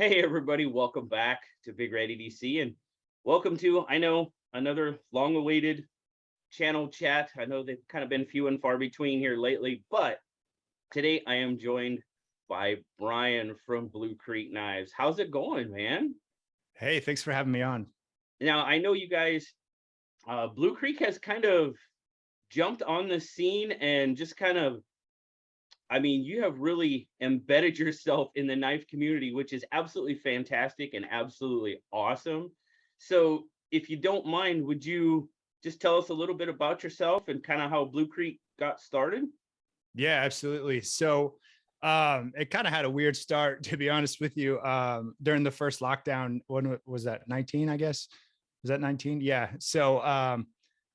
Hey everybody, welcome back to BigRedEDC and welcome to, I know, another long-awaited channel chat. I know they've kind of been few and far between here lately, but today I am joined by Brian from Blue Creek Knives. How's it going, man? Hey, thanks for having me on. Now, I know you guys, Blue Creek has kind of jumped on the scene and just kind of, I mean, you have really embedded yourself in the knife community, which is absolutely fantastic and absolutely awesome. So, if you don't mind, would you just tell us a little bit about yourself and kind of how Blue Creek got started? Yeah, absolutely. So it kind of had a weird start, to be honest with you. During the first lockdown, when was that? 19, I guess. Was that 19? Yeah. So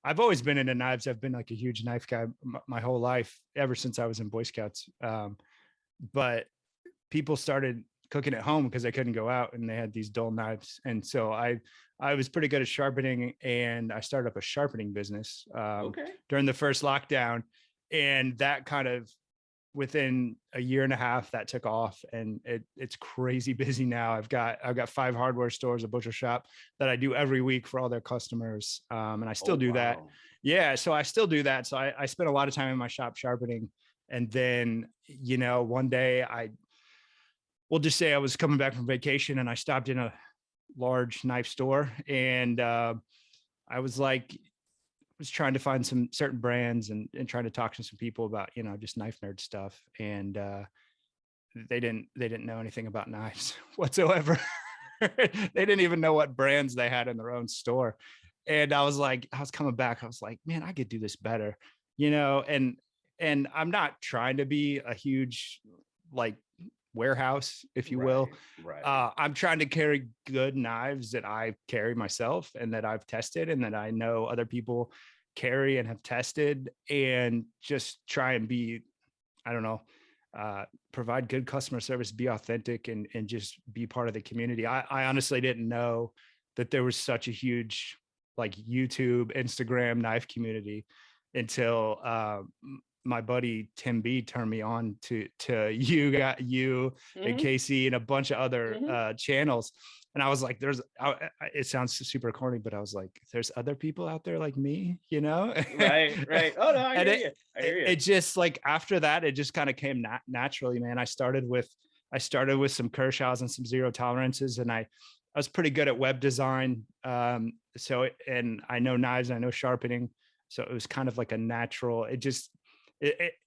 I've always been into knives. I've been like a huge knife guy my whole life, ever since I was in Boy Scouts. But people started cooking at home because they couldn't go out and they had these dull knives. And so I was pretty good at sharpening, and I started up a sharpening business Okay. during the first lockdown. And that kind of, within a year and a half, that took off, and it's crazy busy now. I've got 5 hardware stores, a butcher shop that I do every week for all their customers. And I still Oh, do that. wow. Yeah. So I still do that. So I spent a lot of time in my shop sharpening. And then, one day we'll just say I was coming back from vacation and I stopped in a large knife store, and I was trying to find some certain brands, and trying to talk to some people about, just knife nerd stuff. And they didn't know anything about knives whatsoever. They didn't even know what brands they had in their own store. And I was coming back, I was like, man, I could do this better, and I'm not trying to be a huge, like, warehouse, if you will. Right, right. I'm trying to carry good knives that I carry myself and that I've tested and that I know other people carry and have tested, and just try and be, I don't know, provide good customer service, be authentic, and just be part of the community. I honestly didn't know that there was such a huge, like, YouTube, Instagram knife community until my buddy Tim B turned me on to you and Hmm. Casey and a bunch of other Hmm. channels. And I was like, it sounds super corny, but I was like, there's other people out there like me, Right, right. Oh no, I And hear you. I hear you. it just, like, after that, it just kind of came naturally, man. I started with some Kershaws and some zero tolerances, and I was pretty good at web design. And I know knives, I know sharpening. So it was kind of like a natural,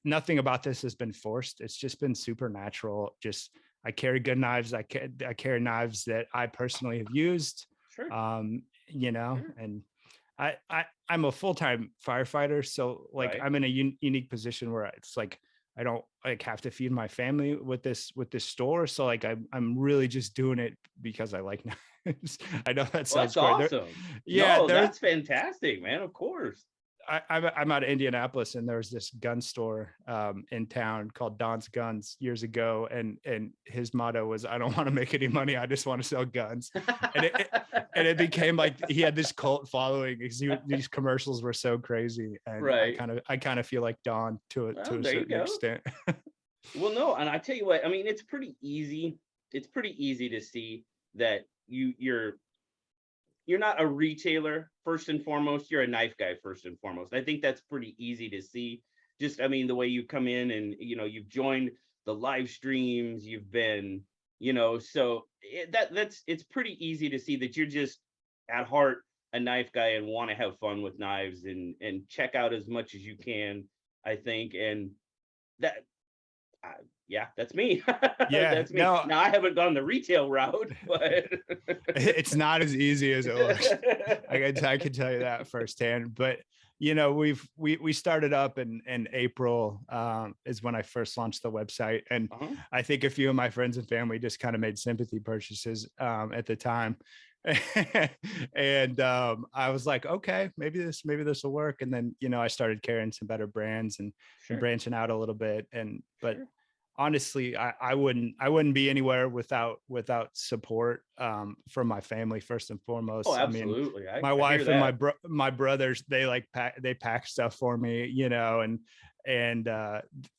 nothing about this has been forced. It's just been supernatural. Just, I carry good knives. I carry knives that I personally have used, Sure, um, sure. and I'm a full-time firefighter. So, like, Right. I'm in a unique position where it's like, I don't, like, have to feed my family with this store. So, like, I'm really just doing it because I like knives. I know that Well, sounds that's great. awesome. Yeah, No, there's that's fantastic, man. Of course. I'm out of Indianapolis, and there was this gun store in town called Don's Guns years ago, and his motto was, "I don't want to make any money. I just want to sell guns." And it became like he had this cult following because these commercials were so crazy, and Right. I kind of feel like Don to Well, a there you certain go. extent. Well, no, and I tell you what, I mean, it's pretty easy. It's pretty easy to see that you're not a retailer first and foremost. You're a knife guy first and foremost. I think that's pretty easy to see. Just, I mean, the way you come in and you've joined the live streams, you've been, so that's it's pretty easy to see that you're just at heart a knife guy and want to have fun with knives and check out as much as you can. I think, and that uh, yeah, that's me. Yeah, That's me. no, Now I haven't gone the retail route, but it's not as easy as it looks. I can tell you that firsthand. But we started up in April, is when I first launched the website, and uh-huh. I think a few of my friends and family just kind of made sympathy purchases at the time. And I was like, okay, maybe this will work. And then I started carrying some better brands, and Sure, branching out a little bit. And but sure. honestly, I wouldn't be anywhere without support from my family, first and Oh, foremost. I mean, absolutely. my I hear wife and that. my brothers, they pack stuff for me, and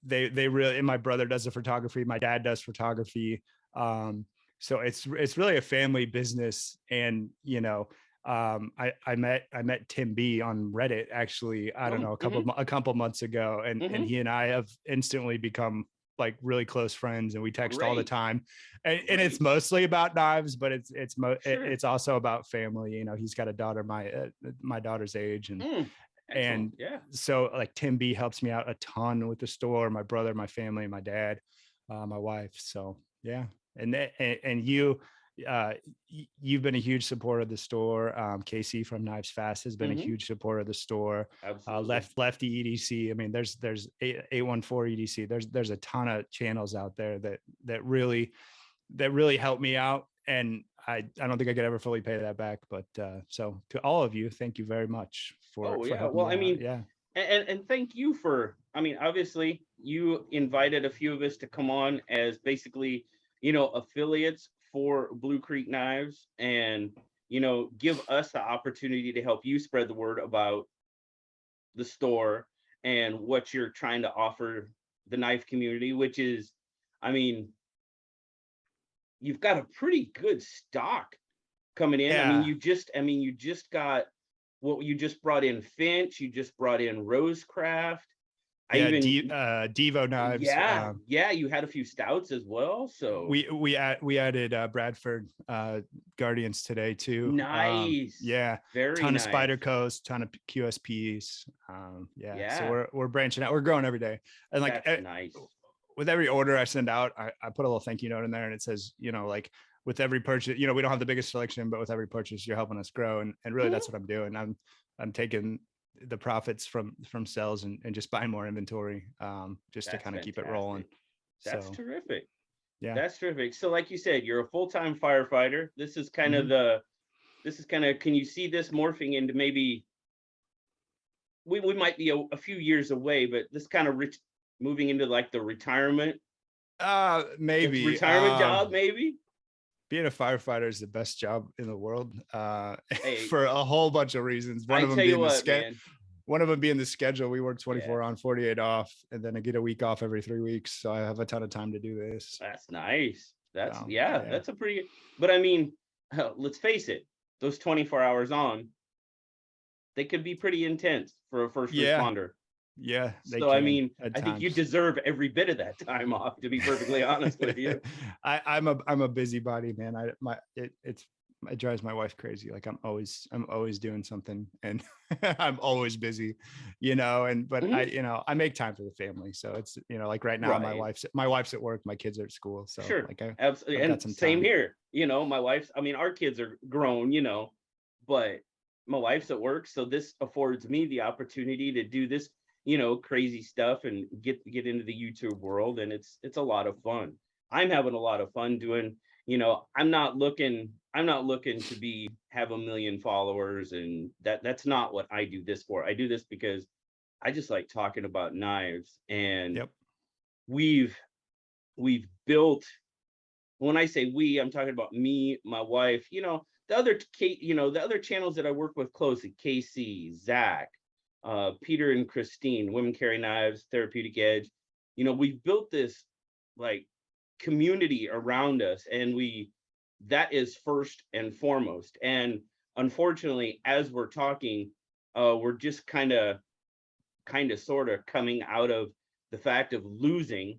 they really, and my brother does the photography, my dad does photography. So it's really a family business. And, I met Tim B on Reddit, actually, I don't know, a couple months ago, and he and I have instantly become like really close friends, and we text all the Great. time, and it's Great. mostly about knives, but Sure. it's also about family. He's got a daughter my daughter's age, Excellent. and Yeah. so like Tim B helps me out a ton with the store, my brother, my family, my dad, my wife. So yeah. And you've been a huge supporter of the store. Casey from Knives Fast has been a huge supporter of the store. Absolutely. Lefty EDC. I mean, there's 814 EDC. There's a ton of channels out there that really helped me out. And I don't think I could ever fully pay that back. But so to all of you, thank you very much for Oh yeah. helping Well, me I out. mean, Yeah. and thank you for, I mean, obviously you invited a few of us to come on as basically, affiliates for Blue Creek Knives, and, give us the opportunity to help you spread the word about the store and what you're trying to offer the knife community, which is, I mean, you've got a pretty good stock coming in. Yeah. You just got, what you just brought in Finch, you just brought in Rosecraft. Yeah. Devo knives. Yeah, you had a few stouts as well. So We added Bradford Guardians today too. nice. Yeah, Very ton of nice. Spider Coast, ton of QSPs. Yeah, so Yeah. we're branching out. We're growing every day, and like That's nice. with every order I send out, I put a little thank you note in there, and it says, like with every purchase, we don't have the biggest selection, but with every purchase, you're helping us grow, and really that's what I'm doing. I'm taking the profits from sales and just buying more inventory, just to kind of keep it rolling. That's So terrific. yeah, That's terrific. So like you said, you're a full-time firefighter. This is kind of can you see this morphing into maybe, we might be a few years away, but this kind of moving into like the retirement, maybe retirement job, maybe. Being a firefighter is the best job in the world, Hey, for a whole bunch of reasons. I tell you what, man. One of them being the schedule. We work 24 Yeah. on, 48 off, and then I get a week off every 3 weeks. So I have a ton of time to do this. That's nice. That's So, that's a pretty, but I mean, let's face it, those 24 hours on, they could be pretty intense for a first responder. Yeah. So I mean, I think you deserve every bit of that time off, to be perfectly honest with you. I'm a busybody, man. It drives my wife crazy. Like I'm always doing something, and I'm always busy, but I make time for the family. So it's, like right now, Right. my wife's at work, my kids are at school. So Sure. like Absolutely. I've And got some same time. here, my wife's, I mean, our kids are grown, but my wife's at work. So this affords me the opportunity to do this, crazy stuff and get into the YouTube world. And it's a lot of fun. I'm having a lot of fun doing, I'm not looking to have 1 million followers, and that's not what I do this for. I do this because I just like talking about knives. And Yep. we've built, when I say we, I'm talking about me, my wife, the other channels that I work with closely, Casey, Zach, Peter and Christine, Women Carry Knives, Therapeutic Edge. We've built this like community around us, and that is first and foremost. And unfortunately, as we're talking, we're just kind of sort of coming out of the fact of losing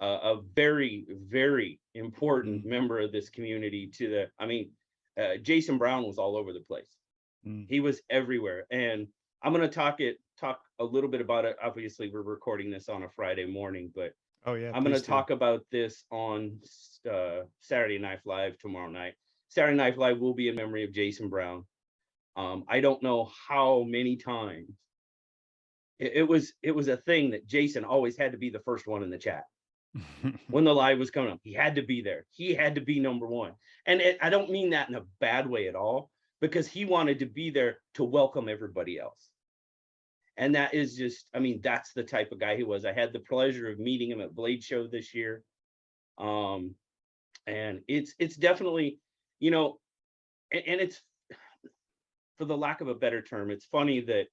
a very, very important member of this community Jason Brown was all over the place. He was everywhere. And I'm going to talk a little bit about it. Obviously, we're recording this on a Friday morning, but I'm going to talk about this on Saturday Night Live tomorrow night. Saturday Night Live will be in memory of Jason Brown. I don't know how many times it was a thing that Jason always had to be the first one in the chat. When the live was coming up, he had to be there. He had to be number one. And I don't mean that in a bad way at all, because he wanted to be there to welcome everybody else. And that is just, that's the type of guy he was. I had the pleasure of meeting him at Blade Show this year. And it's definitely, and it's, for the lack of a better term, it's funny that,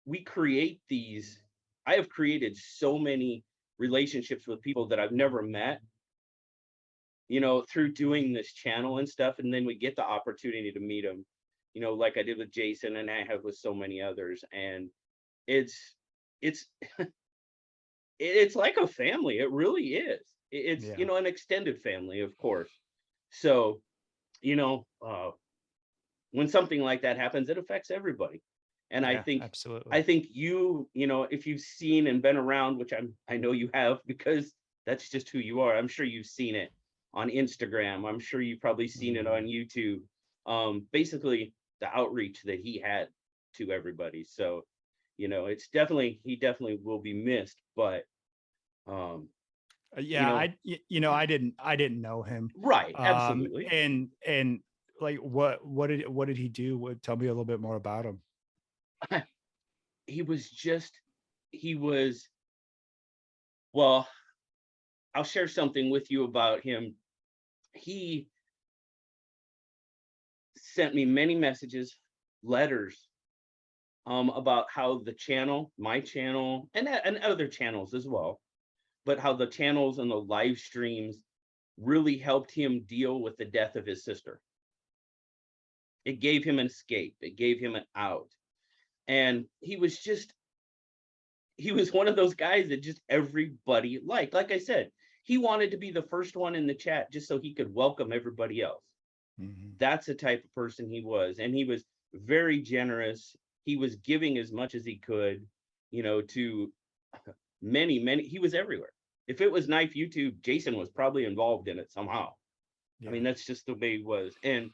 we create these, I have created so many relationships with people that I've never met, through doing this channel and stuff, and then we get the opportunity to meet him, like I did with Jason and I have with so many others. And it's it's it's like a family. It really is. It's, Yeah. an extended family, of course. So, when something like that happens, it affects everybody. And Yeah, I absolutely. think if you've seen and been around, which I know you have, because that's just who you are. I'm sure you've seen it on Instagram. I'm sure you've probably seen it on YouTube. Basically the outreach that he had to everybody. So, he definitely will be missed, but Yeah, I didn't know him. right, absolutely. And like, what did he do? Tell me a little bit more about him. he was just he was well, I'll share something with you about him. He sent me many messages, letters, about how the channel, my channel, and other channels as well, but how the channels and the live streams really helped him deal with the death of his sister. It gave him an escape. It gave him an out. And he was one of those guys that just everybody liked. Like I said, he wanted to be the first one in the chat just so he could welcome everybody else. That's the type of person he was. And he was very generous. He was giving as much as he could, to many, he was everywhere. If it was Knife YouTube, Jason was probably involved in it somehow. Yeah. I mean, that's just the way he was. And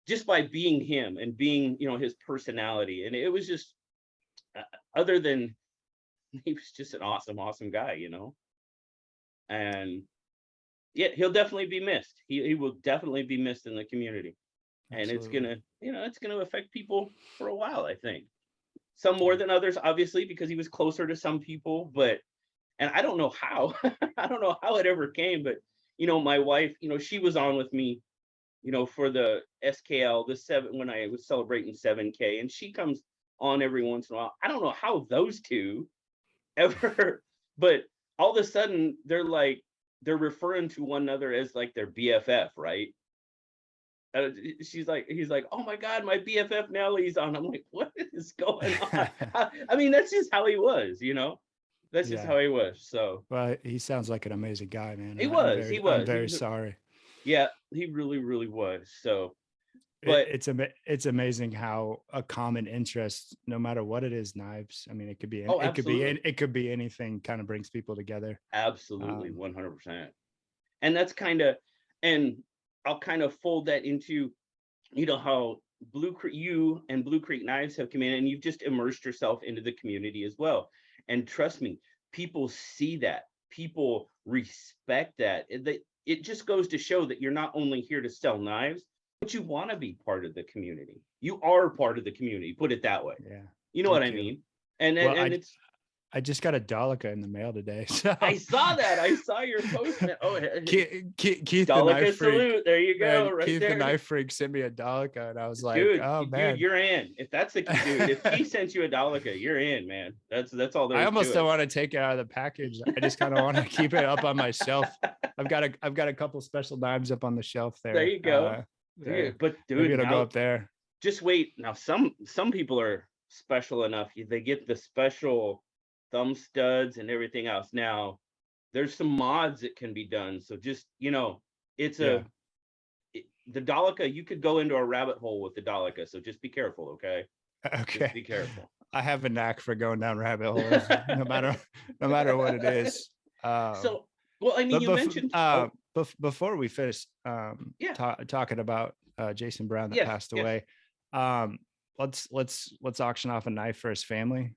just by being him and being, his personality, and it was just, other than, he was just an awesome guy, and yeah, he'll definitely be missed. He will definitely be missed in the community. Absolutely. And it's gonna affect people for a while, I think. Some more than others, obviously, because he was closer to some people, and I don't know how. I don't know how it ever came, but my wife, she was on with me, for the SKL, when I was celebrating 7K, and she comes on every once in a while. I don't know how those two ever, but all of a sudden they're referring to one another as like their BFF, right? He's like, oh my God, my BFF Nellie's on. I'm like, what is going on? I mean, that's just how he was, That's just how he was. So, well, he sounds like an amazing guy, man. He was. I'm very sorry. Yeah, he really was. So, but it's amazing how a common interest, no matter what it is, knives. I mean, it could be it could be anything, kind of brings people together. Absolutely, 100%. And that's and I'll kind of fold that into, how you and Blue Creek Knives have come in, and you've just immersed yourself into the community as well. And trust me, people see that, people respect that. It just goes to show that you're not only here to sell knives, but you want to be part of the community. You are part of the community, put it that way. Yeah. You know what I mean? And it's, I just got a Dolica in the mail today. So. I saw that. I saw your post. Oh, Keith the Knife Freak. There you go. Man, right Keith there. the Knife Freak sent me a Dolica, and I was like, dude, "Oh man, dude, you're in." If that's the dude, if he sent you a Dolica, you're in, man. That's all there is. I almost don't want to take it out of the package. I just kind of want to keep it up on my shelf. I've got a couple special knives up on the shelf there. There you go. But dude, maybe it'll go up there. Just wait. Now, some people are special enough. They get the special thumb studs and everything else. Now, there's some mods that can be done. So just, it's the Dolica, you could go into a rabbit hole with the Dolica. So just be careful, okay? Okay. Just be careful. I have a knack for going down rabbit holes, no matter what it is. So, well, I mean, you mentioned before we finish talking about Jason Brown that passed away. Let's auction off a knife for his family.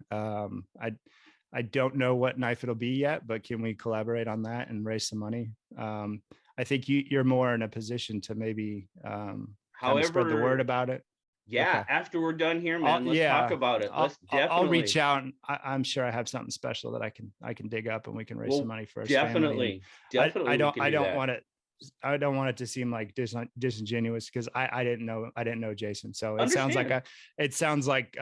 I don't know what knife it'll be yet, but can we collaborate on that and raise some money? I think you're more in a position to maybe spread the word about it. Yeah, okay. After we're done here, man, let's talk about it. I'll reach out, and I'm sure I have something special that I can dig up, and we can raise some money for his family. Definitely. I don't want it. I don't want it to seem like disingenuous because I didn't know Jason. So Understand. it sounds like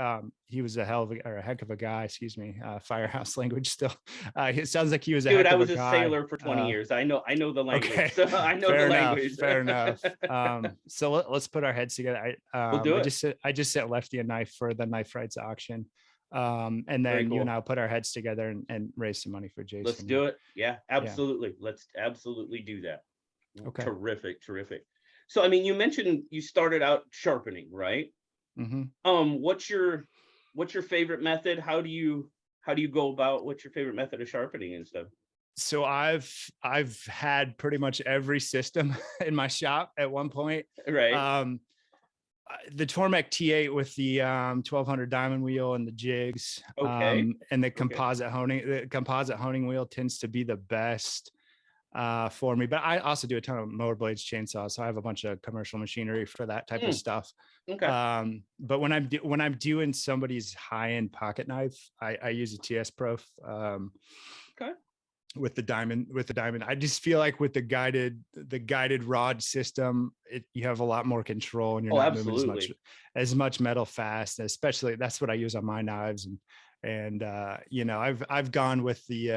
he was a heck of a guy, excuse me, firehouse language still. It sounds like he was a Dude, heck I of a was a guy. sailor for 20 years. I know the language. Okay, So I know the fair enough, language. fair enough. So let's put our heads together. We'll do it. I just sent Lefty a knife for the knife rights auction. And Very then you and cool. I'll put our heads together and raise some money for Jason. Let's do it. Yeah, absolutely. Let's absolutely do that. Okay. Terrific. So, I mean, you mentioned you started out sharpening, right? What's your favorite method? How do you go about, what's your favorite method of sharpening and stuff? So I've had pretty much every system in my shop at one point. Right. The Tormek T8 with the 1200 diamond wheel and the jigs, Okay. and the composite honing wheel tends to be the best for me. But I also do a ton of mower blades, chainsaws, so I have a bunch of commercial machinery for that type of stuff. Okay. But when I'm doing somebody's high-end pocket knife, I use a TS Pro. Okay. With the diamond, I just feel like with the guided rod system, you have a lot more control, and you're not moving as much metal fast. Especially that's what I use on my knives, and you know, I've gone with the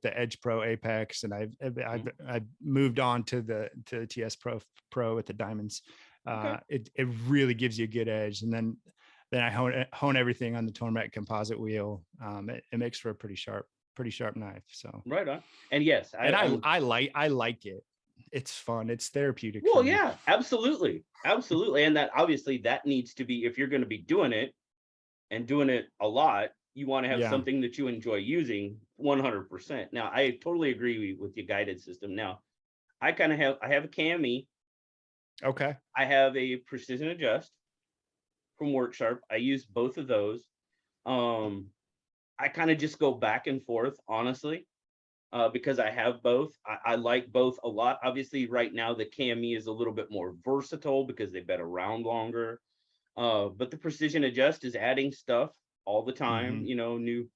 Edge Pro Apex, and I've moved on to the TS Pro with the diamonds. Okay. It really gives you a good edge, and then I hone everything on the Tormek composite wheel. It makes for a pretty sharp knife. So right on. And yes, I like it. It's fun. It's therapeutic. Well, yeah, absolutely. And that obviously that needs to be, if you're going to be doing it and doing it a lot, you want to have something that you enjoy using 100%. Now, I totally agree with your guided system. Now, I have a KME. Okay. I have a precision adjust from Worksharp. I use both of those. I kind of just go back and forth, honestly, because I have both. I like both a lot. Obviously, right now, the KME is a little bit more versatile because they've been around longer. But the precision adjust is adding stuff all the time, you know, new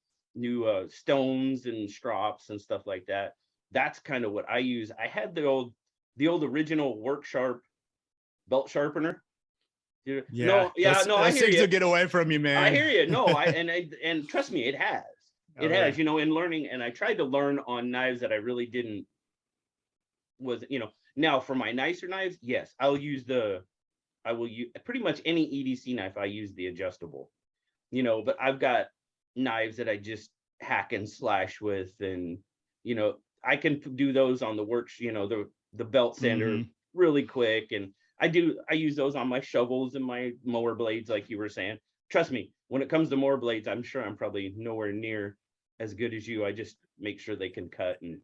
stones and strops and stuff like that. That's kind of what I use. I had the old original Worksharp belt sharpener. Yeah, I hear you. To get away from you, man. I hear you. No, and trust me, it has. It has, you know, in learning, and I tried to learn on knives that I really didn't now for my nicer knives, yes, I will use pretty much any EDC knife. I use the adjustable, you know, but I've got knives that I just hack and slash with, and, you know, I can do those on the works, you know, the belt sander really quick. And I use those on my shovels and my mower blades, like you were saying. Trust me, when it comes to mower blades, I'm sure I'm probably nowhere near as good as you. I just make sure they can cut. And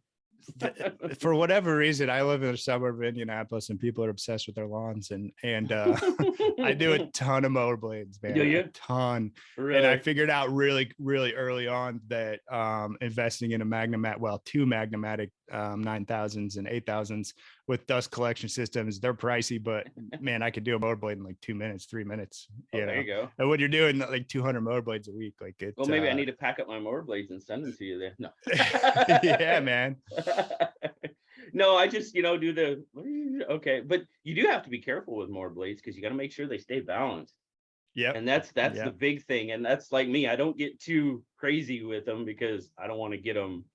for whatever reason, I live in a suburb of Indianapolis, and people are obsessed with their lawns, and I do a ton of mower blades, man. Do you? A ton. Really? And I figured out really, really early on that investing in two Magnamatic 9000s and 8000s with dust collection systems, they're pricey, but man, I could do a mower blade in like 2 minutes, 3 minutes. There you go. And when you're doing like 200 mower blades a week, like it. Well, maybe I need to pack up my mower blades and send them to you there. No. Yeah, man. No, I just, do okay. But you do have to be careful with mower blades because you got to make sure they stay balanced. Yeah. And that's the big thing. And that's like me. I don't get too crazy with them because I don't want to get them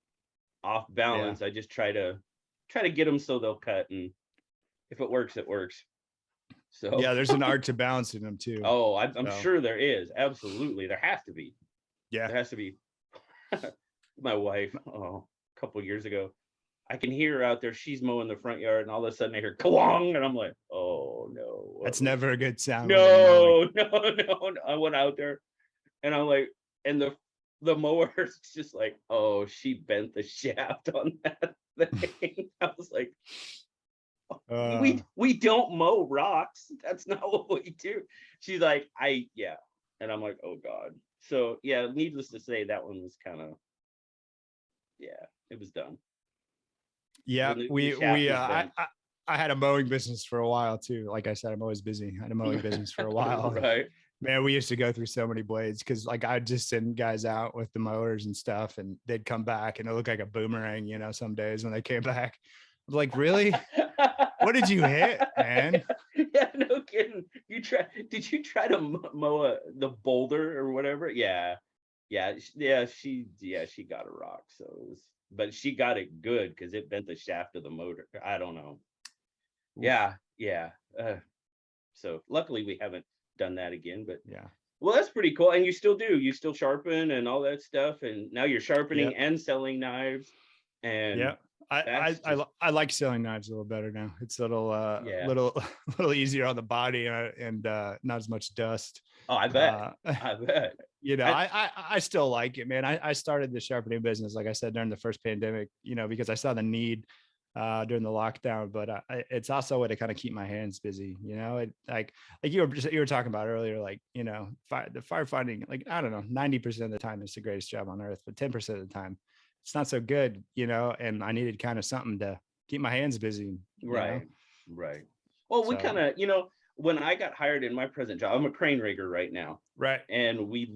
off balance. I just try to get them so they'll cut. And if it works, it works. So yeah, there's an art to balancing them too. Oh, I'm sure there is. Absolutely. There has to be. Yeah. There has to be. My wife, a couple of years ago, I can hear her out there. She's mowing the front yard, and all of a sudden I hear "kwong," and I'm like, "Oh no!" That's never a good sound. No. I went out there, and I'm like, and the mower's just like, "Oh, she bent the shaft on that thing." I was like, "We don't mow rocks. That's not what we do." She's like, and I'm like, "Oh God." So yeah, needless to say, that one was kind of, it was done. Yeah, I had a mowing business for a while too. Like I said, I'm always busy. I had a mowing business for a while. Right. Man, we used to go through so many blades because like I'd just send guys out with the mowers and stuff, and they'd come back and it looked like a boomerang, some days when they came back. I was like, really? What did you hit, man? Yeah, no kidding. Did you try to mow the boulder or whatever? Yeah. She got a rock. So it was, but she got it good because it bent the shaft of the motor. I don't know. Oof. Yeah. So luckily we haven't done that again, but Yeah. well, that's pretty cool. And you still sharpen and all that stuff. And now you're sharpening Yep. and selling knives. And Yeah. I like selling knives a little better now. It's a little yeah. little easier on the body and not as much dust. Oh, I bet. I bet. You know, I still like it, man. I started the sharpening business, like I said, during the first pandemic, you know, because I saw the need during the lockdown, but it's also a way to kind of keep my hands busy, you know. It like you were talking about earlier, like, you know, the firefighting, like, I don't know, 90% of the time it's the greatest job on earth, but 10% of the time it's not so good, you know. And I needed kind of something to keep my hands busy, you know. Right. Well, we So kind of, you know, when I got hired in my present job, I'm a crane rigger right now. right. And we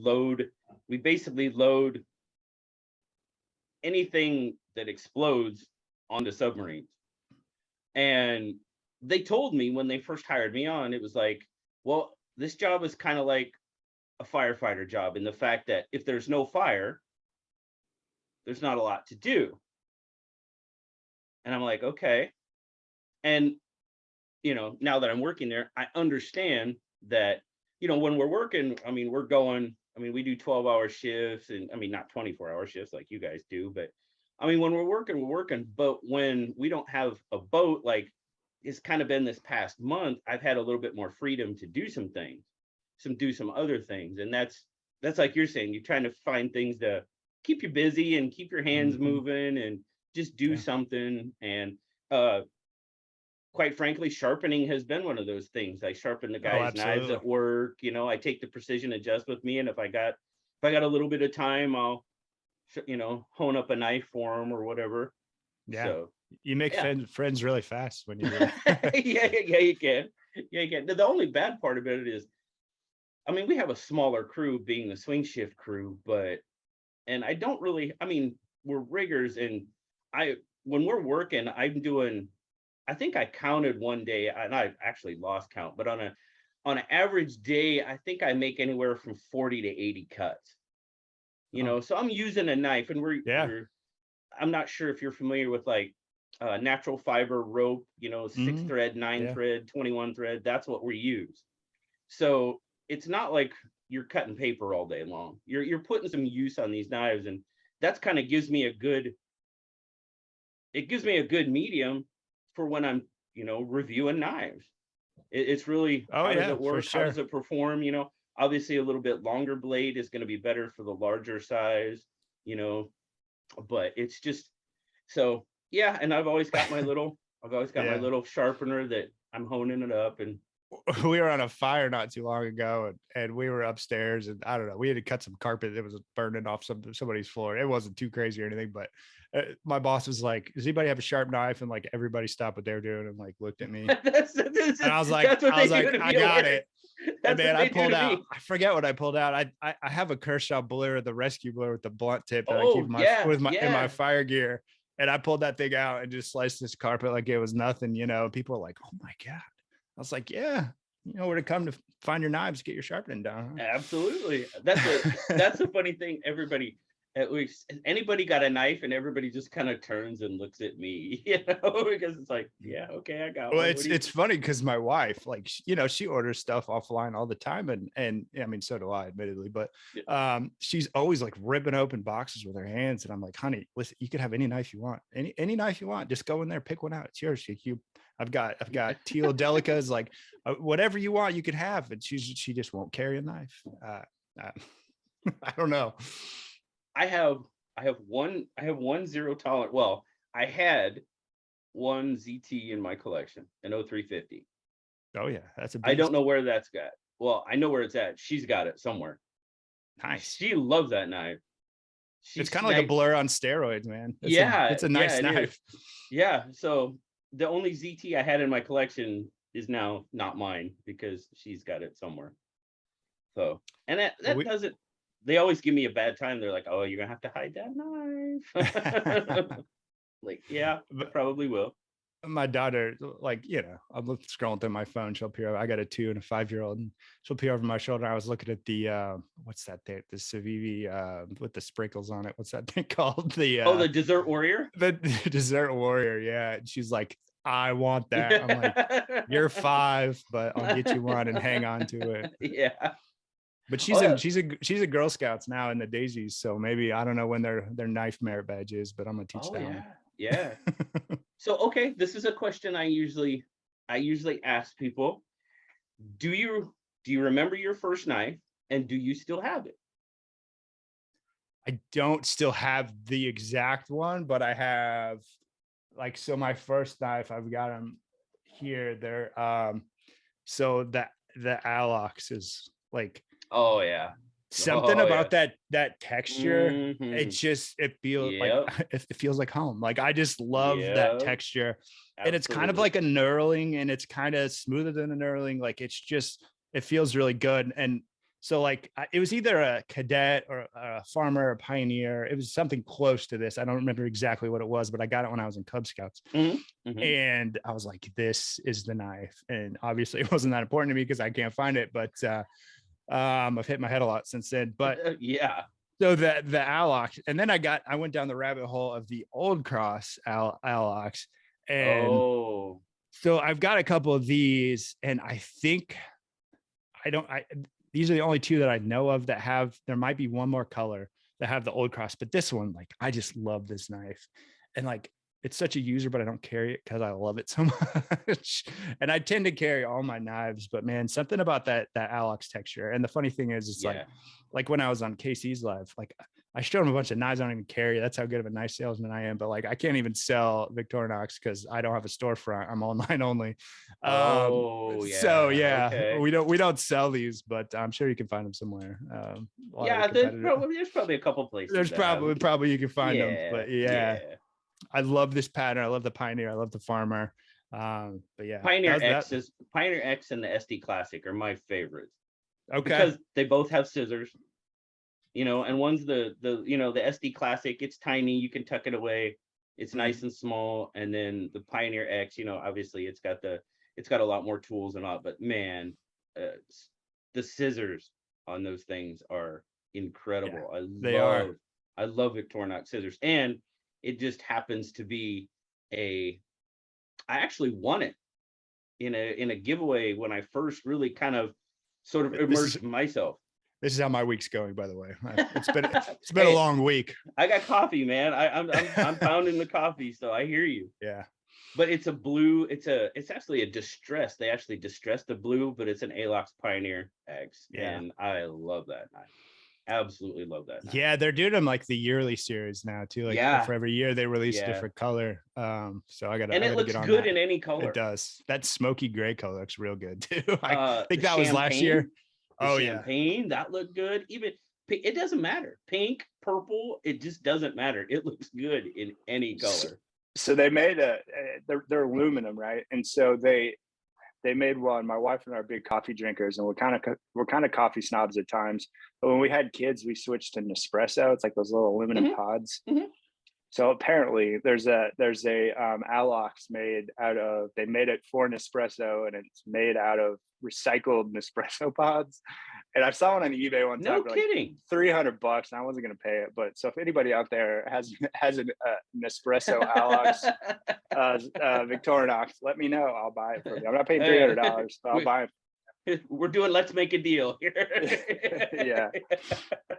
basically load anything that explodes onto submarines. And they told me when they first hired me on, it was like, well, this job is kind of like a firefighter job in the fact that if there's no fire, there's not a lot to do. And I'm like, okay. And, you know, now that I'm working there, I understand that, you know, when we're working, I mean, we do 12-hour shifts, and I mean, not 24-hour shifts like you guys do, but I mean, when we're working. But when we don't have a boat, like it's kind of been this past month, I've had a little bit more freedom to do some things, do some other things. And that's like you're saying, you're trying to find things to keep you busy and keep your hands moving and just do something. And quite frankly, sharpening has been one of those things. I sharpen the guys' knives at work. You know, I take the precision adjust with me, and if I got a little bit of time, I'll, you know, hone up a knife for them or whatever. Yeah. So you make friends really fast when you do that. yeah, you can. Yeah, you can. The only bad part about it is, I mean, we have a smaller crew being the swing shift crew, and I don't really, I mean, we're riggers, and when we're working, I think I counted one day, and I actually lost count, but on an average day, I think I make anywhere from 40 to 80 cuts. You know, so I'm using a knife, and I'm not sure if you're familiar with like natural fiber rope, you know, 6 thread, 9 thread, 21 thread. That's what we use. So it's not like you're cutting paper all day long. You're putting some use on these knives, and that's kind of gives me a good medium for when I'm, you know, reviewing knives. It's really, how does it work? How does it perform? You know, obviously a little bit longer blade is going to be better for the larger size, you know, but it's just, so yeah. And I've always got my little sharpener that I'm honing it up. And we were on a fire not too long ago, and we were upstairs, and I don't know, we had to cut some carpet that was burning off somebody's floor. It wasn't too crazy or anything, but my boss was like, does anybody have a sharp knife? And like everybody stopped what they were doing and like looked at me. And I was like, I got it. And man, I pulled out, I forget what I pulled out. I have a Kershaw Blur, the rescue Blur with the blunt tip that I keep in my fire gear. And I pulled that thing out and just sliced this carpet like it was nothing, you know. People are like, oh my God. I was like, yeah, you know where to come to find your knives, get your sharpening done. Absolutely. That's the funny thing. Anybody got a knife, and everybody just kind of turns and looks at me, you know, because it's like, yeah, okay, I got one. It's funny because my wife, like, you know, she orders stuff offline all the time, and I mean, so do I, admittedly, but she's always like ripping open boxes with her hands, and I'm like, honey, listen, you could have any knife you want, any knife you want, just go in there, pick one out, it's yours. I've got teal delicas, like whatever you want, you could have. And she just won't carry a knife. I don't know. I have one zero tolerance. Well, I had one ZT in my collection, an 0350. Oh yeah, that's a beast. I don't know where that's got. Well, I know where it's at. She's got it somewhere. Nice. She loves that knife. It's kind of like a Blur on steroids, man. It's a nice knife. Yeah. So the only ZT I had in my collection is now not mine because she's got it somewhere. So, and that doesn't, they always give me a bad time. They're like, oh, you're gonna have to hide that knife. Like, yeah, I probably will. my daughter, like, I'm scrolling through my phone. She'll peer over. I got a 2 and a 5-year-old, and she'll peer over my shoulder. I was looking at the what's that thing? The Civivi with the sprinkles on it. What's that thing called? The Dessert Warrior. The Dessert Warrior. Yeah. And she's like, I want that. I'm like, you're 5, but I'll get you one and hang on to it. Yeah. But she's a Girl Scouts now in the Daisies. So maybe, I don't know when their knife merit badge is, but I'm gonna teach that one. Yeah. So, okay, this is a question I usually ask people. Do you remember your first knife, and do you still have it? I don't still have the exact one, but I have, like, so my first knife, I've got them here. They're so the Alox is like, oh yeah, something about that texture. It just, it feels like it feels like home. Like, I just love that texture. Absolutely. And it's kind of like a knurling, and it's kind of smoother than a knurling. Like, it's just, it feels really good. And so, like, it was either a cadet or a farmer, a pioneer. It was something close to this. I don't remember exactly what it was, but I got it when I was in Cub Scouts. And I was like, this is the knife. And obviously it wasn't that important to me because I can't find it, but I've hit my head a lot since then. But yeah. So the Alox, and then I went down the rabbit hole of the Old Cross Alox. And so I've got a couple of these, and I think these are the only 2 that I know of that have, there might be one more color that have the Old Cross, but this one, like, I just love this knife. And like, it's such a user, but I don't carry it because I love it so much. And I tend to carry all my knives, but man, something about that Alox texture. And the funny thing is, it's like when I was on KC's live, like, I showed him a bunch of knives I don't even carry. That's how good of a knife salesman I am. But like, I can't even sell Victorinox because I don't have a storefront. I'm online only. So yeah, okay. we don't sell these, but I'm sure you can find them somewhere. There's probably a couple places. There's probably you can find them. But yeah. I love this pattern. I love the Pioneer. I love the Farmer. But yeah, Pioneer X and the SD Classic are my favorites. Okay. Because they both have scissors, and one's the SD Classic. It's tiny. You can tuck it away. It's nice and small. And then the Pioneer X, obviously it's got a lot more tools and all. But man, the scissors on those things are incredible. Yeah, I love Victorinox scissors, and it just happens to be I actually won it in a giveaway when I first really kind of sort of immersed myself. This is how my week's going, by the way. It's been a long week. I got coffee, man. I'm pounding the coffee, so I hear you. Yeah. But it's a blue. It's actually a distress. They actually distressed the blue, but it's an Alox Pioneer X, and I love that knife. Absolutely love that knife. Yeah, they're doing them like the yearly series now too. Like for every year they release a different color. So I gotta. And it looks good in any color. It does. That smoky gray color looks real good too. I think that was last year. Champagne, that looked good. Even it doesn't matter. Pink, purple, it just doesn't matter. It looks good in any color. So they made they're aluminum, right? And so they made one. My wife and I are big coffee drinkers, and we're kind of coffee snobs at times. But when we had kids, we switched to Nespresso. It's like those little aluminum pods. So apparently, there's a Alox made out of. They made it for Nespresso, and it's made out of recycled Nespresso pods. And I saw one on eBay one time. No kidding. Like $300, and I wasn't going to pay it. But so if anybody out there has an Nespresso Alox Victorinox, let me know. I'll buy it for you. I'm not paying $300, but I'll buy it. We're doing let's make a deal here. Yeah.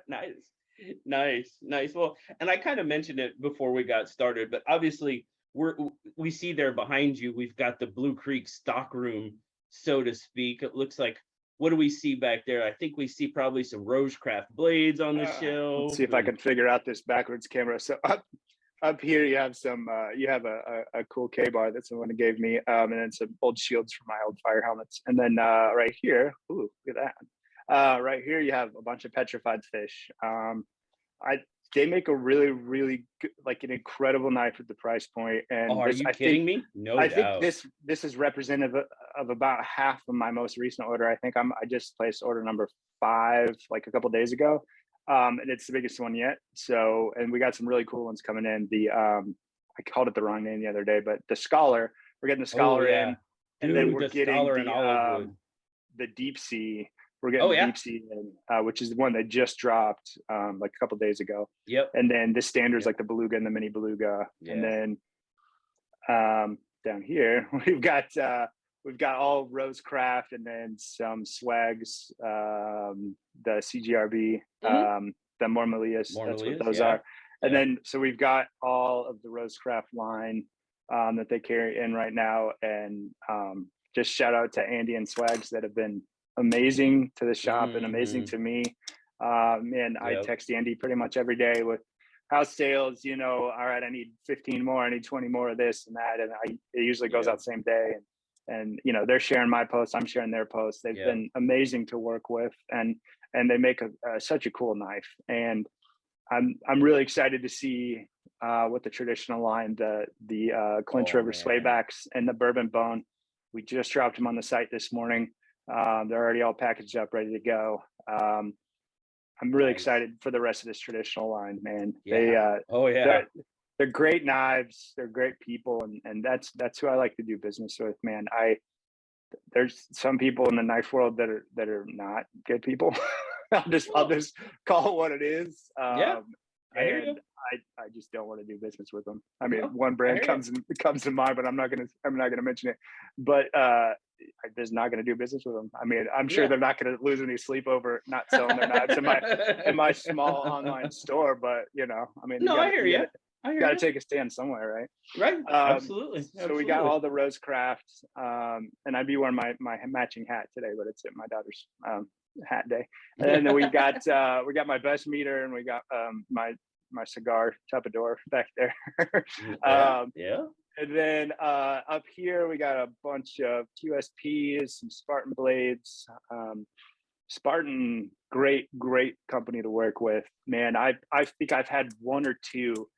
Nice. Well, and I kind of mentioned it before we got started, but obviously we see there behind you, we've got the Blue Creek stock room, so to speak. It looks like, what do we see back there? I think we see probably some Rosecraft blades on the shelf. Let's see if I can figure out this backwards camera. So up here you have some you have a cool K-bar that someone gave me, and then some old shields from my old fire helmets. And then right here, ooh, look at that. Right here you have a bunch of petrified fish. They make a really, really good, like an incredible knife at the price point. And are you kidding me? No, I think this is representative of about half of my most recent order. I think I just placed order number 5 like a couple of days ago, and it's the biggest one yet. So, and we got some really cool ones coming in. The I called it the wrong name the other day, but the Scholar We're getting the Scholar in, and then Dude, we're the getting Scholar and olive wood. the Deep Sea. We're getting the Deep Sea in, which is the one that just dropped like a couple days ago. Yep. And then the standards like the Beluga and the Mini Beluga. And then down here we've got all Rosecraft, and then some swags, the CGRB, the Mormalias. That's what those are. And then so we've got all of the Rosecraft line that they carry in right now. And just shout out to Andy and Swags that have been amazing to the shop and amazing to me. Man, I text Andy pretty much every day with house sales, you know, all right, I need 15 more, I need 20 more of this and that. And it usually goes out the same day. And, you know, they're sharing my posts, I'm sharing their posts. They've been amazing to work with, and they make such a cool knife. And I'm really excited to see with the traditional line, the Clinch River Swaybacks and the Bourbon Bone. We just dropped them on the site this morning. They're already all packaged up, ready to go. I'm really excited for the rest of this traditional line, man. They're great knives. They're great people. And that's who I like to do business with, man. There's some people in the knife world that are not good people. I'll just call it what it is. I just don't want to do business with them. I mean, one brand comes to mind, but I'm not gonna mention it. But I'm just not gonna do business with them. I mean, I'm sure they're not gonna lose any sleep over not selling their knives in my small online store. But you know, I mean, I hear you. You got to take a stand somewhere, right? Right. Absolutely. So we got all the Rosecraft, and I'd be wearing my matching hat today, but it's at my daughter's hat day. And then we got my best meter, and we got my cigar Tupperware back there. And then up here we got a bunch of QSPs, some Spartan blades. Spartan, great company to work with, man. I think I've had one or two,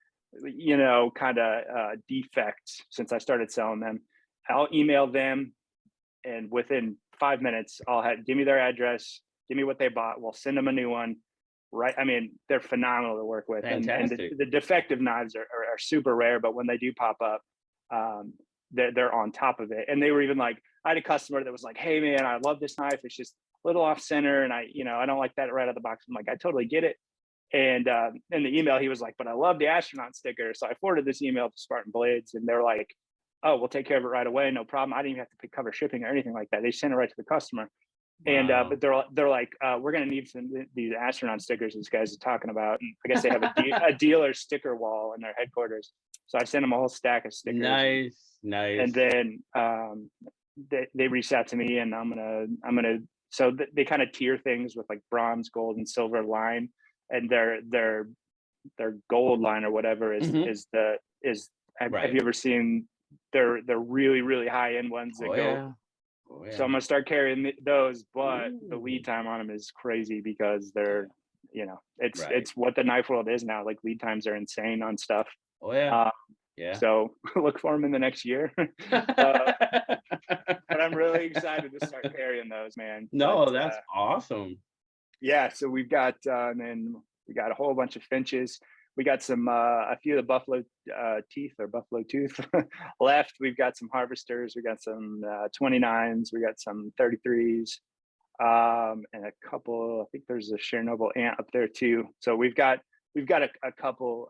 you know, kind of defects since I started selling them. I'll email them, and within 5 minutes I'll give me their address, give me what they bought, we'll send them a new one. Right. I mean, they're phenomenal to work with. And the defective knives are super rare, but when they do pop up, they're on top of it. And they were even like, I had a customer that was like, hey man, I love this knife. It's just a little off center. And I don't like that right out of the box. I'm like, I totally get it. And in the email, he was like, but I love the astronaut sticker. So I forwarded this email to Spartan Blades, and they're like, oh, we'll take care of it right away. No problem. I didn't even have to cover shipping or anything like that. They sent it right to the customer. Wow. And but they're like, we're gonna need these astronaut stickers these guys are talking about. And I guess they have a dealer sticker wall in their headquarters. So I sent them a whole stack of stickers. Nice. And then they reached out to me, and I'm gonna. So they kind of tier things with like bronze, gold, and silver line, and their gold line or whatever is have you ever seen their really really high end ones that go? Oh, yeah. So I'm gonna start carrying those, but the lead time on them is crazy because they're, you know, it's what the knife world is now. Like lead times are insane on stuff. Oh yeah. So look for them in the next year. But I'm really excited to start carrying those, man. No, that's awesome. Yeah. So we've got, and then we got a whole bunch of finches. We got some a few of the buffalo teeth or buffalo tooth left. We've got some harvesters. We got some 29s. We got some 33s, and a couple. I think there's a Chernobyl ant up there too. So we've got a couple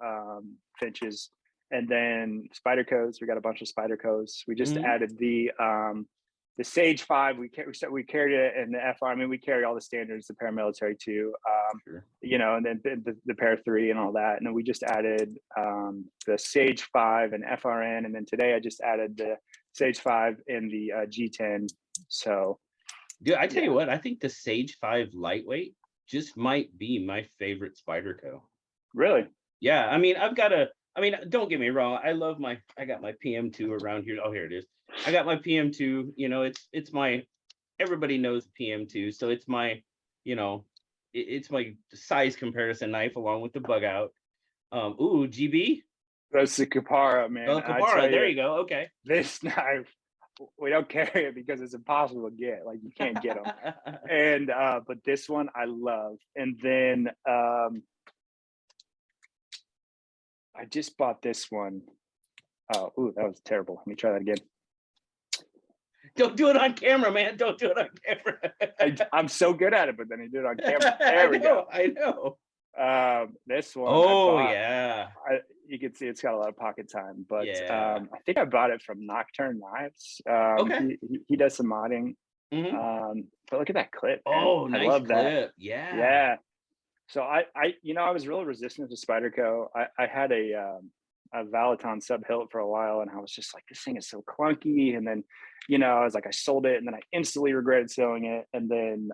finches, and then Spydercos. We got a bunch of Spydercos. We just added the Sage 5. We carried it in the FR. I mean, we carry all the standards, the paramilitary too, you know, and then the Par 3 and all that. And then we just added the Sage 5 and FRN. And then today I just added the Sage 5 in the G10. So, dude, I tell you what, I think the Sage 5 lightweight just might be my favorite Spyderco. Really? Yeah. I mean, don't get me wrong. I got my PM2 around here. Oh, here it is. I got my PM2, you know, it's my, everybody knows PM2. So it's my, you know, it's my size comparison knife along with the bug out. GB. That's the Kapara, man. Oh, Kapara, there you go. Okay. This knife, we don't carry it because it's impossible to get. Like you can't get them. And but this one I love. And then I just bought this one. Oh, that was terrible. Let me try that again. Don't do it on camera, man. Don't do it on camera. I'm so good at it, but then he did it on camera. There we go. I know. This one. Oh yeah. You can see it's got a lot of pocket time, but Yeah. I think I bought it from Nocturne Knives. Okay. He does some modding. Mhm. But look at that clip. Man. Oh, I nice love clip. that. Yeah. So I was really resistant to Spyderco. I had a Valaton sub hilt for a while, and I was just like, this thing is so clunky. And then, I was like, I sold it, and then I instantly regretted selling it. And then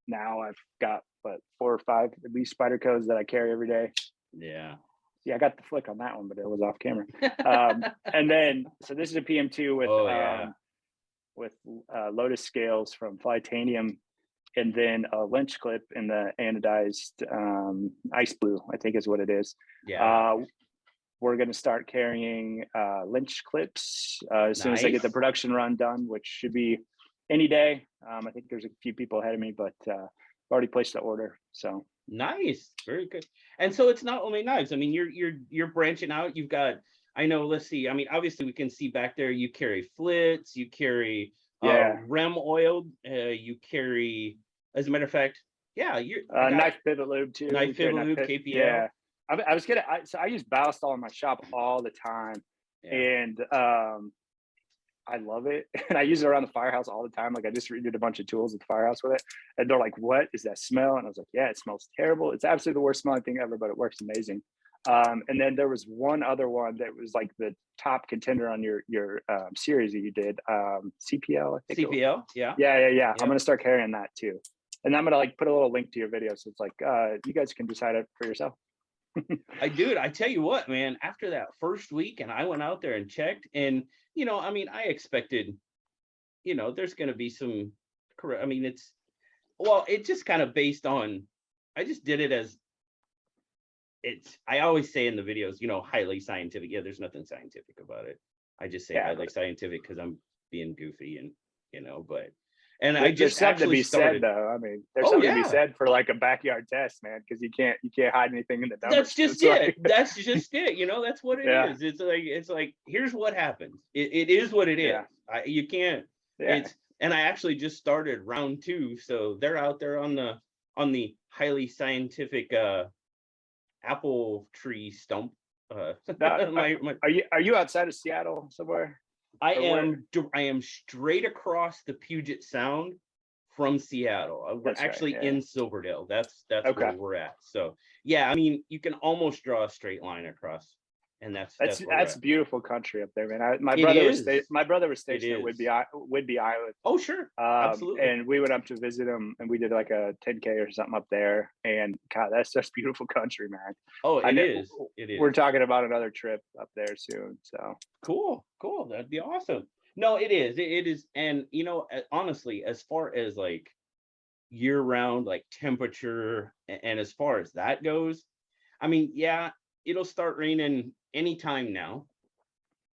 now I've got 4 or 5 at least Spydercos that I carry every day. Yeah. Yeah, I got the flick on that one, but it was off camera. And then, so this is a PM2 with Lotus scales from Flytanium, and then a Lynch clip in the anodized ice blue, I think is what it is. Yeah. We're going to start carrying Lynch clips as soon as I get the production run done, which should be any day. I think there's a few people ahead of me, but I've already placed the order. So nice, very good. And so it's not only knives. I mean, you're branching out. You've got, I know. Let's see. I mean, obviously we can see back there. You carry flits. You carry rem oiled. You carry, as a matter of fact, you knife pivot lube too. Knife pivot lube, KPL. Yeah. I use Ballistol in my shop all the time, and I love it, and I use it around the firehouse all the time. Like I just redid a bunch of tools at the firehouse with it, and they're like, "What is that smell?" And I was like, "Yeah, it smells terrible. It's absolutely the worst smelling thing ever, but it works amazing." And then there was one other one that was like the top contender on your series that you did, CPL. I think CPL, yeah. I'm gonna start carrying that too, and I'm gonna like put a little link to your video, so it's like you guys can decide it for yourself. I tell you what, man, after that first week, and I went out there and checked, and I mean, I expected, there's going to be some correct. I mean, it's just kind of based on, I just did it as I always say in the videos, highly scientific. Yeah, there's nothing scientific about it. I just say highly scientific because I'm being goofy and, but. And I just actually started. Said though. I mean, there's something to be said for like a backyard test, man, because you can't hide anything in the numbers. That's just it. That's just it. That's what it is. It's like here's what happens. It is what it is. You can't. And I actually just started round 2, so they're out there on the highly scientific apple tree stump. Are you outside of Seattle somewhere? I am straight across the Puget Sound from Seattle. We're actually in Silverdale. That's where we're at. So I mean, you can almost draw a straight line across, and that's beautiful country up there, man. My brother was stationed at Whidbey Island. Oh sure, absolutely. And we went up to visit him, and we did like a 10K or something up there. And God, that's just beautiful country, man. Oh, it is. We're talking about another trip up there soon. So cool. That'd be awesome. No, it is. It is. And honestly, as far as like year-round, like temperature, and as far as that goes, I mean, it'll start raining anytime now.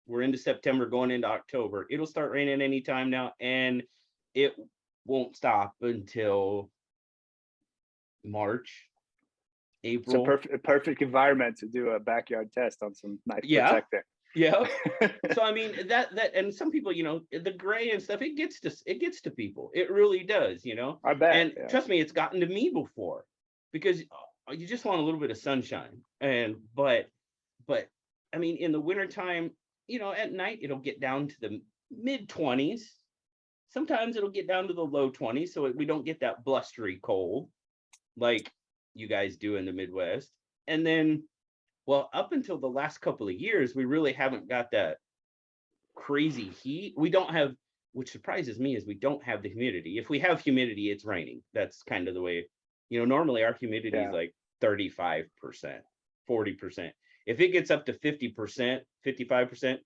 We're into September, going into October. It'll start raining anytime now, and it won't stop until March, April. It's a perfect environment to do a backyard test on some knife protecting. Yeah. So I mean that and some people, the gray and stuff, it gets to people. It really does, I bet. And trust me, it's gotten to me before, because you just want a little bit of sunshine. But I mean, in the wintertime, at night it'll get down to the mid 20s. Sometimes it'll get down to the low 20s, so we don't get that blustery cold like you guys do in the Midwest. And then, well, up until the last couple of years, we really haven't got that crazy heat. We don't have, which surprises me, is we don't have the humidity. If we have humidity, it's raining. That's kind of the way, normally our humidity is like 35%, 40%. If it gets up to 50%, 55%,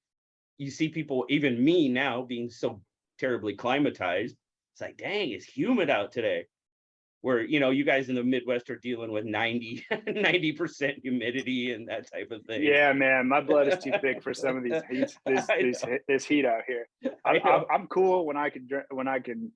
you see people, even me now being so terribly climatized, it's like, dang, it's humid out today. Where, you guys in the Midwest are dealing with 90% humidity and that type of thing. Yeah, man, my blood is too thick for some of these heat. This heat out here. I'm cool when I can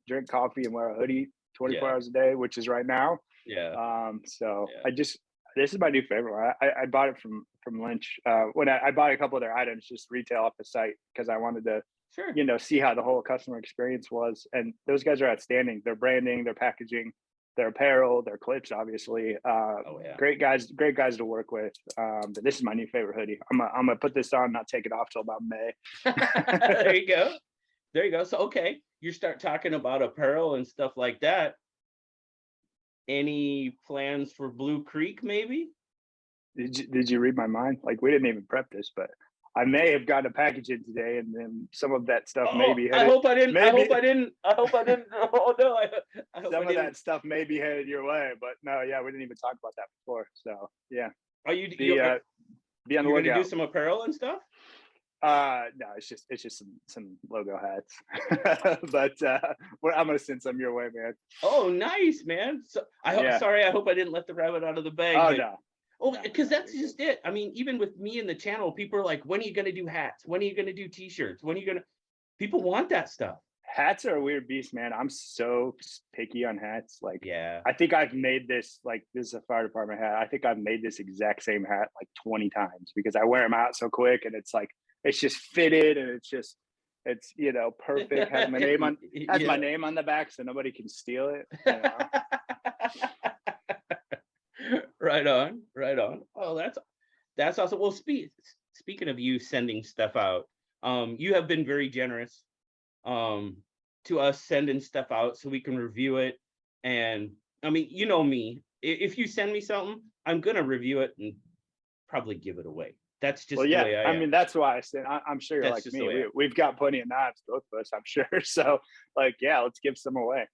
drink coffee and wear a hoodie 24 hours a day, which is right now. This is my new favorite one. I bought it from Lynch when I bought a couple of their items just retail off the site, because I wanted to Sure. you know, see how the whole customer experience was. And those guys are outstanding. Their branding, their packaging, their apparel, their clips, obviously. Oh yeah. Great guys to work with. But this is my new favorite hoodie. I'm gonna put this on, not take it off till about May. There you go. There you go. So okay, you start talking about apparel and stuff like that. Any plans for Blue Creek, maybe? Did you read my mind? Like, we didn't even prep this, but I may have gotten a package in today, and then some of that stuff maybe I hope I didn't. I maybe- hope I didn't. I hope I didn't. Oh no! I hope some I of didn't. that stuff may be headed your way. But no, yeah, we didn't even talk about that before. So yeah, Are you? be You're on the gonna lookout. do some apparel and stuff? No, it's just some logo hats. But I'm gonna send some your way, man. Oh, nice, man. So I hope. Yeah. Sorry, I hope I didn't let the rabbit out of the bag. Oh but- no. Oh, No, because no, that's you're just it. I mean, even with me and the channel, people are like, when are you going to do hats? When are you going to do t-shirts? When are you going to, people want that stuff. Hats are a weird beast, man. I'm so picky on hats. Like, Yeah. I think I've made this, like, this is a fire department hat. I think I've made this exact same hat like 20 times because I wear them out so quick, and it's like, it's just fitted, and it's, you know, perfect. Has my name on, my name on the back so nobody can steal it. You know? Right on, right on. Oh, that's awesome. Well, speaking of you sending stuff out, you have been very generous to us sending stuff out so we can review it. And I mean, you know me, if you send me something, I'm gonna review it and probably give it away. That's just Well, the yeah, way I am. I mean, that's why I said, I'm sure you're That's like just the way I me. am. We've got plenty of knives, both of us, I'm sure. So, like, yeah, let's give some away.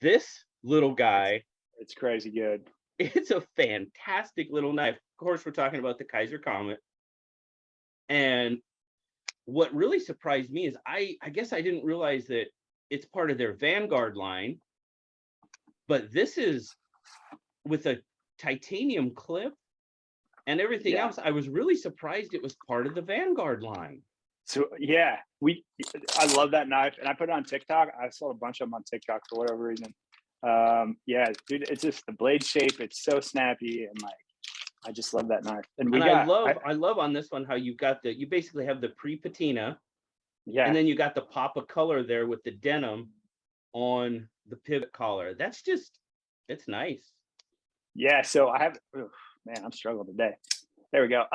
This little guy, It's crazy good. it's a fantastic little knife. Of course, we're talking about the Kaiser Comet. And what really surprised me is I guess I didn't realize that it's part of their Vanguard line, but this is with a titanium clip and everything Yeah. else. I was really surprised it was part of the Vanguard line. So yeah, I love that knife, and I put it on TikTok. I saw a bunch of them on TikTok for whatever reason. Yeah, dude, it's just the blade shape. It's so snappy, and like, I just love that knife. And I love on this one how you got you basically have the pre-patina, yeah, and then you got the pop of color there with the denim on the pivot collar. That's just, it's nice. yeah. So I have, man, I'm struggling today. There we go.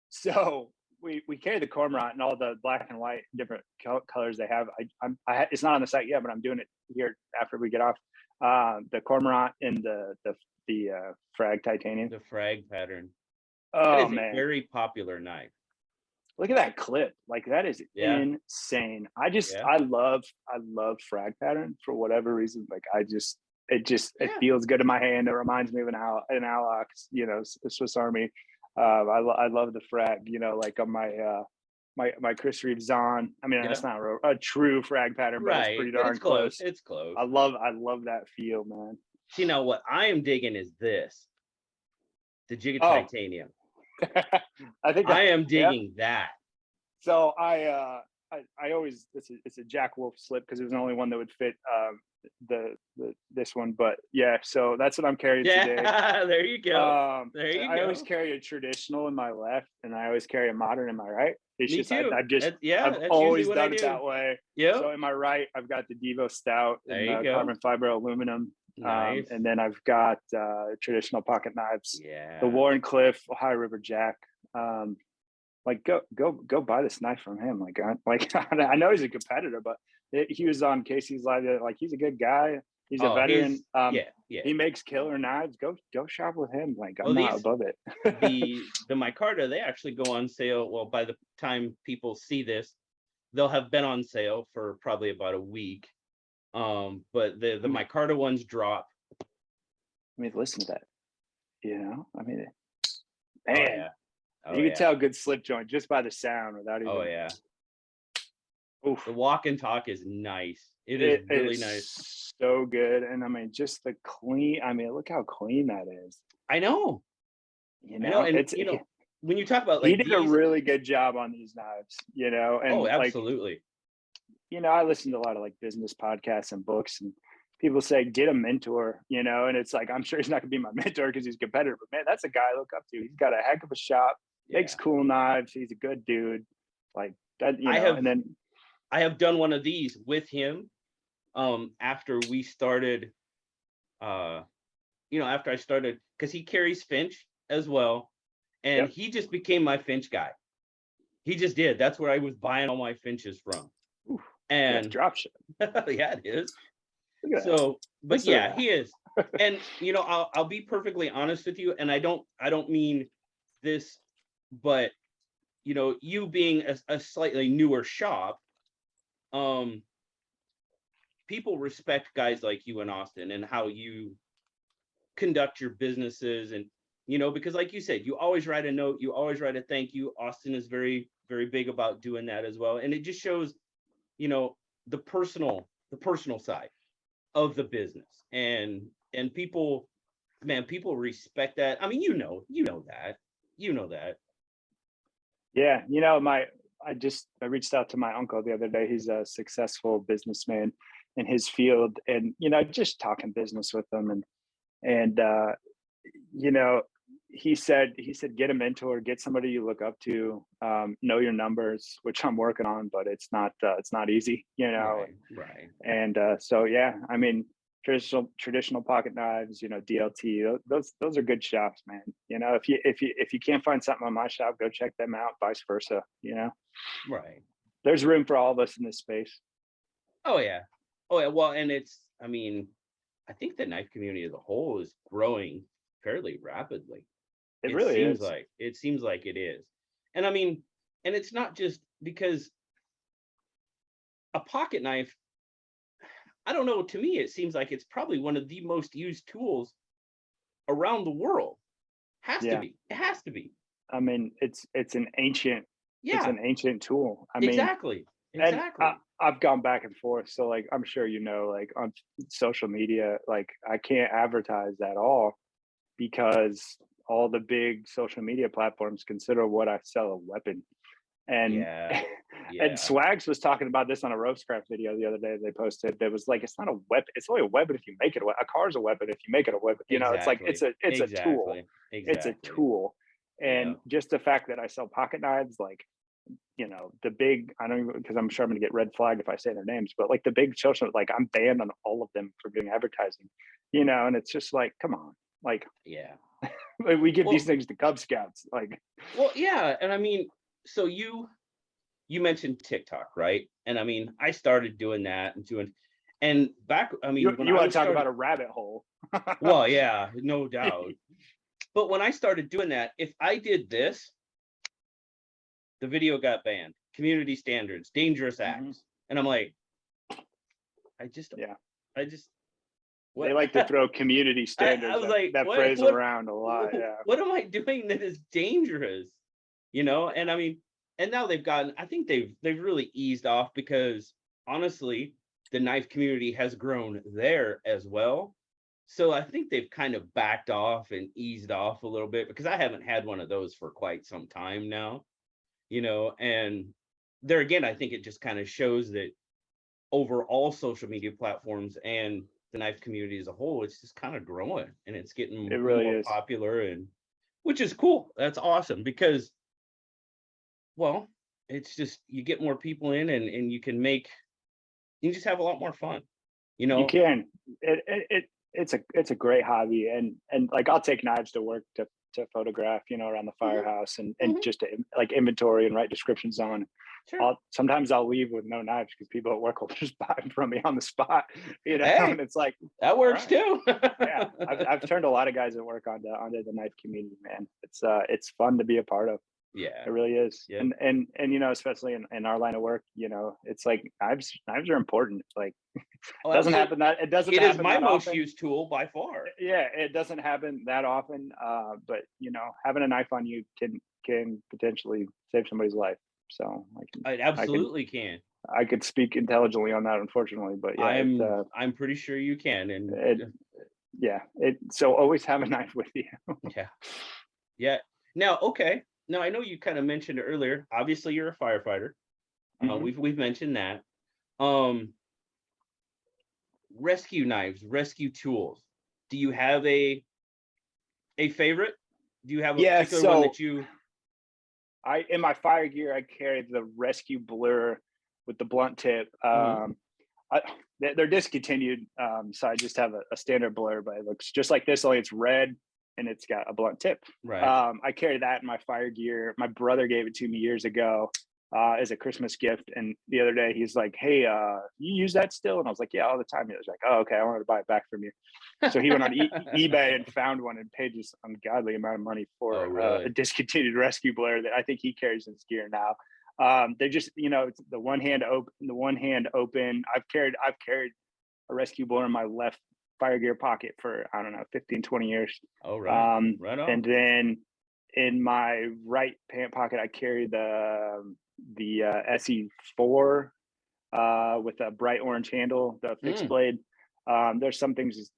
So we carry the Cormorant and all the black and white different colors they have. It's not on the site yet, but I'm doing it here after we get off. The Cormorant and the frag titanium. The frag pattern. Oh That is man, a very popular knife. look at that clip. Like, that is Yeah. insane. Yeah. I love frag pattern for whatever reason. Like, it Yeah. feels good in my hand. It reminds me of an Alox, you know, Swiss Army. I love the frag, you know, like on my Chris Reeves Zahn. I mean, Yeah. that's not a true frag pattern, but it's pretty But darn it's close. close. It's close. I love that feel, man. See, now what I am digging is this. The jig of Oh. titanium. I think I am digging that. so. I always, it's a Jack Wolf slip because it was the only one that would fit this one. But yeah, so that's what I'm carrying today. Yeah, there you go. There you I always go. carry a traditional in my left, and I always carry a modern in my right. It's Me just too. I've just That's always usually what I done it do. that way. Yep. So in my right, I've got the Devo Stout There and you go. carbon fiber aluminum, Nice. and then I've got traditional pocket knives, Yeah. the Warrenclyffe Ohio River Jack. Like, go buy this knife from him. Like, I know he's a competitor, but he was on Casey's live. Like, he's a good guy. He's a veteran. Yeah. He makes killer knives. Go shop with him. Like, I'm Well, not above it. the micarta, they actually go on sale. Well, by the time people see this, they'll have been on sale for probably about a week. But the micarta ones drop. I mean, listen to that. You know, I mean, Oh, man, yeah. Oh, you yeah. can tell a good slip joint just by the sound without even. Oh yeah. Oof. The walk and talk is nice. It is really is nice. So good, and I mean, just the clean. I mean, look how clean that is. I know. You I know, know. And it's when you talk about he like did a these, really good job on these knives. You know, and oh, like, absolutely. you know, I listen to a lot of like business podcasts and books, and people say get a mentor, you know, and it's like, I'm sure he's not gonna be my mentor because he's a competitor, but man, that's a guy I look up to. He's got a heck of a shop, makes Yeah. cool knives, he's a good dude, like that, you know. And then I have done one of these with him after we started, after I started, because he carries Finch as well. And Yep. he just became my Finch guy. He just did. That's where I was buying all my Finches from. Oof, And that's drop ship. yeah, it is. Look at that. So, but Listen to yeah, that. he is. And I'll be perfectly honest with you, and I don't mean this, but you being a slightly newer shop, people respect guys like you in Austin and how you conduct your businesses. And because like you said, you always write a note, you always write a thank you. Austin is very, very big about doing that as well. And it just shows the personal side of the business. And people, man, people respect that. I mean, you know that. Yeah, I reached out to my uncle the other day. He's a successful businessman in his field, and just talking business with him, and he said get a mentor, get somebody you look up to, know your numbers, which I'm working on, but it's not easy, Right. And so yeah, I mean, traditional pocket knives, DLT, those are good shops, man. If you can't find something on my shop, go check them out, vice versa. Right. There's room for all of us in this space. Oh yeah. Well, and I think the knife community as a whole is growing fairly rapidly. It really is. It seems like it is. And and it's not just because a pocket knife, I don't know, to me it seems like it's probably one of the most used tools around the world. It has to be. I mean, it's an ancient tool. Exactly. And I've gone back and forth. So like, I'm sure like on social media, like I can't advertise at all because all the big social media platforms consider what I sell a weapon. And and Swags was talking about this on a Ropescraft video the other day they posted. That was like, it's not a weapon. It's only a weapon if you make it a car's a weapon if you make it a weapon. It's like it's a tool. It's a tool. And just the fact that I sell pocket knives, like the big, I don't even, because I'm sure I'm gonna get red flagged if I say their names, but like the big social, like I'm banned on all of them for doing advertising, and it's just like, come on, like, we give these things to Cub Scouts, like. Well, yeah, and so you mentioned TikTok, right? And I started doing that and back, you want to talk about a rabbit hole. Well, yeah, no doubt. But when I started doing that, if I did this, the video got banned. Community standards, dangerous acts. Mm-hmm. And I'm like, what? They like to throw community standards. I was like, that phrase around a lot. Yeah. What am I doing that is dangerous? And and now I think they've really eased off, because honestly, the knife community has grown there as well. So I think they've kind of backed off and eased off a little bit, because I haven't had one of those for quite some time now. And there again, I think it just kind of shows that over all social media platforms and the knife community as a whole, it's just kind of growing, and it's getting more popular, and which is cool. That's awesome, because, well, it's just, you get more people in, and you can just have a lot more fun. You can. It's a great hobby, and like, I'll take knives to work to photograph, around the firehouse, and just to like inventory and write descriptions on. Sure. Sometimes I'll leave with no knives because people at work will just buy them from me on the spot, Hey, and it's like, that works too. Yeah, I've turned a lot of guys at work onto the knife community, man. It's fun to be a part of. Yeah, it really is. Yeah. And especially in our line of work, it's like knives are important. Like, it doesn't happen is my most used tool by far. Yeah, it doesn't happen that often, but having a knife on you can potentially save somebody's life. So it absolutely can. I could speak intelligently on that, unfortunately, but yeah, I'm pretty sure you can. And so always have a knife with you. Yeah. Now, okay. Now, I know you kind of mentioned earlier, obviously you're a firefighter. Mm-hmm. We've mentioned that. Rescue knives, rescue tools. Do you have a favorite? Do you have a particular one that you? In my fire gear, I carry the Rescue Blur, with the blunt tip. They're discontinued, so I just have a standard blur, but it looks just like this, only it's red and it's got a blunt tip. Right. I carry that in my fire gear. My brother gave it to me years ago as a Christmas gift, and the other day he's like, "Hey, you use that still?" And I was like, "Yeah, all the time." He was like, "Oh, okay, I wanted to buy it back from you." So he went on eBay and found one and paid this ungodly amount of money for really? a discontinued rescue blur that I think he carries in his gear now. They're just, it's the one hand open. I've carried a rescue blur in my left fire gear pocket for, I don't know, 15, 20 years. Oh, right. Right on. And then in my right pant pocket, I carry the SE4 with a bright orange handle, the fixed blade. There's some things,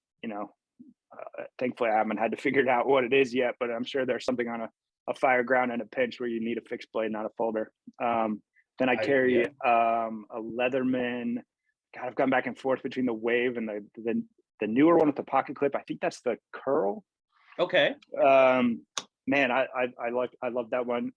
thankfully I haven't had to figure out what it is yet, but I'm sure there's something on a fire ground and a pinch where you need a fixed blade, not a folder. Then I carry a Leatherman. God, I've gone back and forth between the Wave and the newer one with the pocket clip. I think that's the Curl. Okay. Man, I love that one.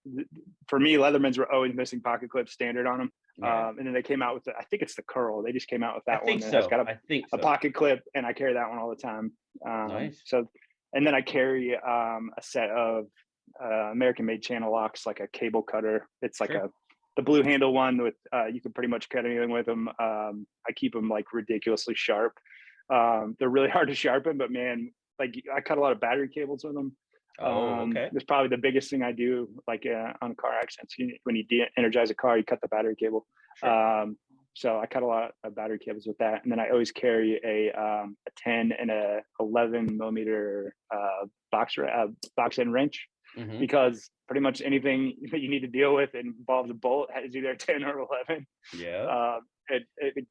For me, Leathermans were always missing pocket clips standard on them. Yeah. And then they came out with I think it's the Curl. They just came out with that I one. think And so. it's got I think so. a pocket clip, and I carry that one all the time. Nice. So, and then I carry a set of American made channel locks, like a cable cutter. It's like the blue handle one with you can pretty much cut anything with them. I keep them like ridiculously sharp. They're really hard to sharpen, but man, like I cut a lot of battery cables with them. Okay. It's probably the biggest thing I do, like on car accidents. When you de-energize a car, you cut the battery cable. Sure. So I cut a lot of battery cables with that, and then I always carry a 10 and a 11 millimeter box end wrench, because pretty much anything that you need to deal with involves a bolt is either 10 or 11. Yeah.